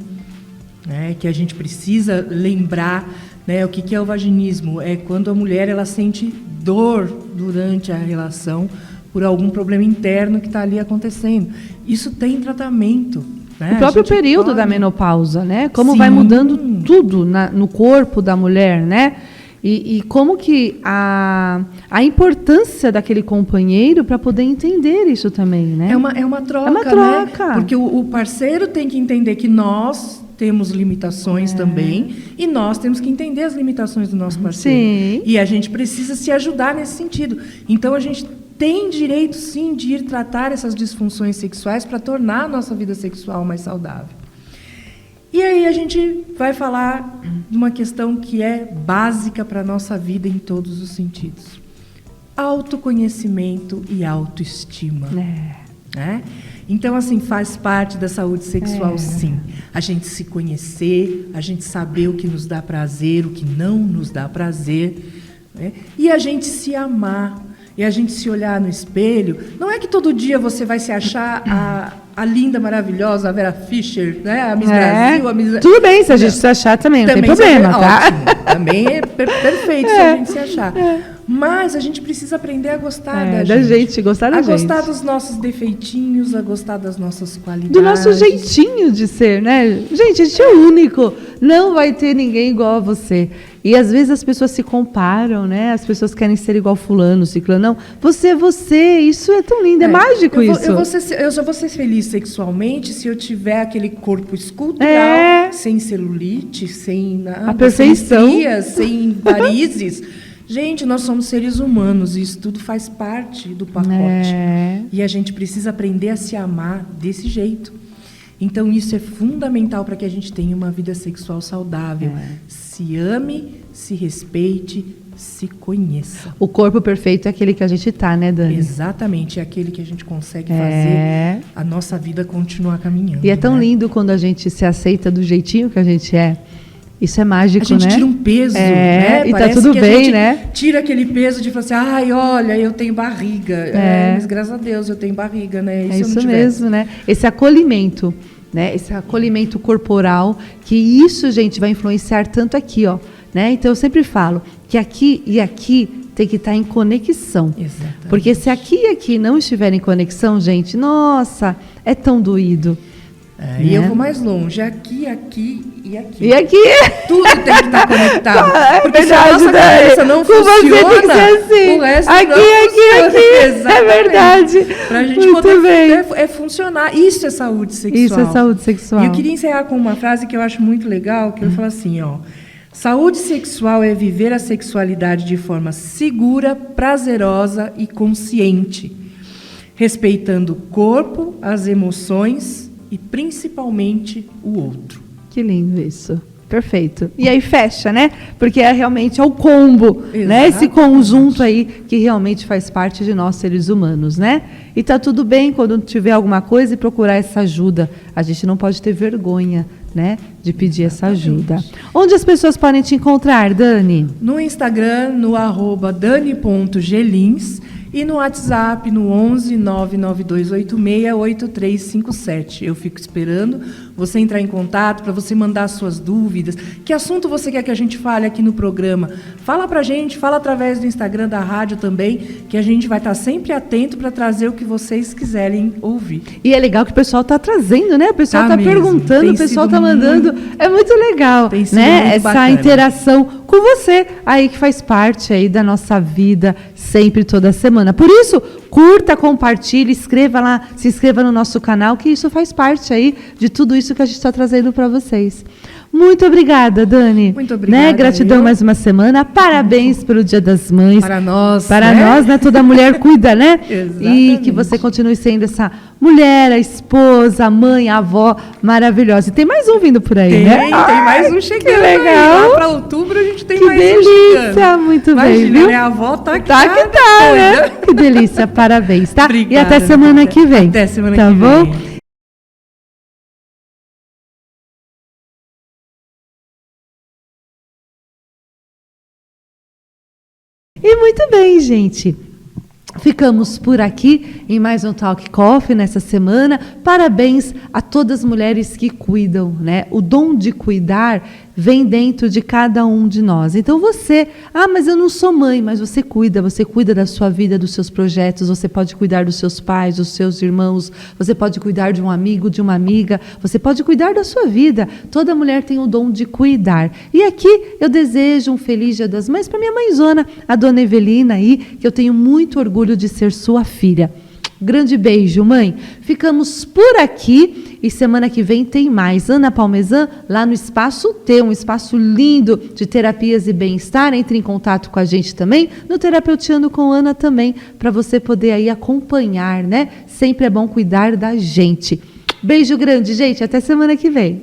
né, que a gente precisa lembrar, né, o que é o vaginismo? É quando a mulher ela sente dor durante a relação por algum problema interno que está ali acontecendo. Isso tem tratamento. Né? O próprio período da menopausa, né? Como Sim. vai mudando tudo no corpo da mulher, né? E como que a importância daquele companheiro para poder entender isso também, né? É uma troca, É uma troca. Né? Porque o parceiro tem que entender que nós temos limitações também, e nós temos que entender as limitações do nosso parceiro. Sim. E a gente precisa se ajudar nesse sentido. Então, a gente tem direito, sim, de ir tratar essas disfunções sexuais para tornar a nossa vida sexual mais saudável. E aí a gente vai falar de uma questão que é básica para a nossa vida em todos os sentidos. Autoconhecimento e autoestima. Né? Então, assim, faz parte da saúde sexual, sim. A gente se conhecer, a gente saber o que nos dá prazer, o que não nos dá prazer, né? E a gente se amar, e a gente se olhar no espelho. Não é que todo dia você vai se achar a linda, maravilhosa, a Vera Fischer, né? A Miss Brasil, a Miss... Tudo bem, se a gente se achar também, não tem problema, tá? Ótimo. Também é perfeito se a gente se achar. Mas a gente precisa aprender a gostar da gente. Gostar da gente. A gostar dos nossos defeitinhos, a gostar das nossas qualidades. Do nosso jeitinho de ser, né? Gente, a gente é único. Não vai ter ninguém igual a você. E às vezes as pessoas se comparam, né? As pessoas querem ser igual fulano, ciclano. Não, você é você. Isso é tão lindo, é mágico isso. Eu só vou ser feliz sexualmente se eu tiver aquele corpo escultural, sem celulite, sem nada, a perfeição, sem estrias, sem varizes. Gente, nós somos seres humanos e isso tudo faz parte do pacote. E a gente precisa aprender a se amar desse jeito. Então, isso é fundamental para que a gente tenha uma vida sexual saudável. Se ame, se respeite, se conheça. O corpo perfeito é aquele que a gente tá, né, Dani? Exatamente, é aquele que a gente consegue fazer a nossa vida continuar caminhando. E é tão lindo quando a gente se aceita do jeitinho que a gente é. Isso é mágico, né? A gente tira um peso, né? E parece tá tudo que bem, a gente né? Tira aquele peso de falar assim, ai, olha, eu tenho barriga. Mas graças a Deus eu tenho barriga, né? É isso mesmo, né? Esse acolhimento, né? Esse acolhimento corporal, que isso, gente, vai influenciar tanto aqui, ó. Né? Então, eu sempre falo que aqui e aqui tem que estar em conexão. Exatamente. Porque se aqui e aqui não estiverem em conexão, gente, nossa, é tão doído. E eu vou mais longe, aqui, aqui e aqui. E aqui? Tudo tem que estar conectado. Porque verdade, se a nossa cabeça não funciona, você tem que ser assim. o resto aqui, não funciona. Aqui. Exatamente. É verdade. Para a gente muito poder bem. funcionar. Isso é saúde sexual. Isso é saúde sexual. E eu queria encerrar com uma frase que eu acho muito legal, que eu falo assim, ó. Saúde sexual é viver a sexualidade de forma segura, prazerosa e consciente, respeitando o corpo, as emoções e principalmente o outro. Que lindo isso. Perfeito. E aí fecha, né? Porque realmente é o combo, né? Esse conjunto aí que realmente faz parte de nós, seres humanos, né? E tá tudo bem quando tiver alguma coisa e procurar essa ajuda. A gente não pode ter vergonha, né? De pedir essa ajuda. Onde as pessoas podem te encontrar, Dani? No Instagram, no @dani.gelins e no WhatsApp, no 11 99286 8357. Eu fico esperando você entrar em contato, para você mandar suas dúvidas. Que assunto você quer que a gente fale aqui no programa? Fala pra gente, fala através do Instagram da rádio também, que a gente vai estar sempre atento para trazer o que vocês quiserem ouvir. E é legal que o pessoal está trazendo, né? O pessoal está perguntando, o pessoal está mandando. É muito legal, né? Essa bacana. Interação com você aí que faz parte aí da nossa vida, sempre, toda semana. Por isso, curta, compartilhe, escreva lá, se inscreva no nosso canal, que isso faz parte aí de tudo isso isso que a gente está trazendo para vocês. Muito obrigada, Dani. Muito obrigada. Né? Gratidão mais uma semana. Parabéns pelo Dia das Mães. Para nós. Para nós, né? Toda mulher cuida, né? Exatamente. E que você continue sendo essa mulher, a esposa, a mãe, a avó maravilhosa. E tem mais um vindo por aí, né? Tem mais um chegando. Que legal. Lá para outubro a gente tem Que mais delícia, um chegando. muito Imagina, bem, viu? Minha avó tá aqui. Tá que tá, né? Que delícia, parabéns, tá? Obrigada, e até semana que vem. Até semana tá que bom? vem. E muito bem, gente. Ficamos por aqui em mais um Talk Coffee nessa semana. Parabéns a todas as mulheres que cuidam, né? O dom de cuidar vem dentro de cada um de nós. Então você, mas eu não sou mãe, mas você cuida da sua vida, dos seus projetos, você pode cuidar dos seus pais, dos seus irmãos, você pode cuidar de um amigo, de uma amiga, você pode cuidar da sua vida. Toda mulher tem o dom de cuidar. E aqui eu desejo um feliz Dia das Mães para minha mãezona, a dona Evelina aí, que eu tenho muito orgulho de ser sua filha. Grande beijo, mãe. Ficamos por aqui e semana que vem tem mais. Ana Palmesan, lá no Espaço T, um espaço lindo de terapias e bem-estar. Entre em contato com a gente também, no Terapeutiano com Ana também, para você poder aí acompanhar, né? Sempre é bom cuidar da gente. Beijo grande, gente. Até semana que vem.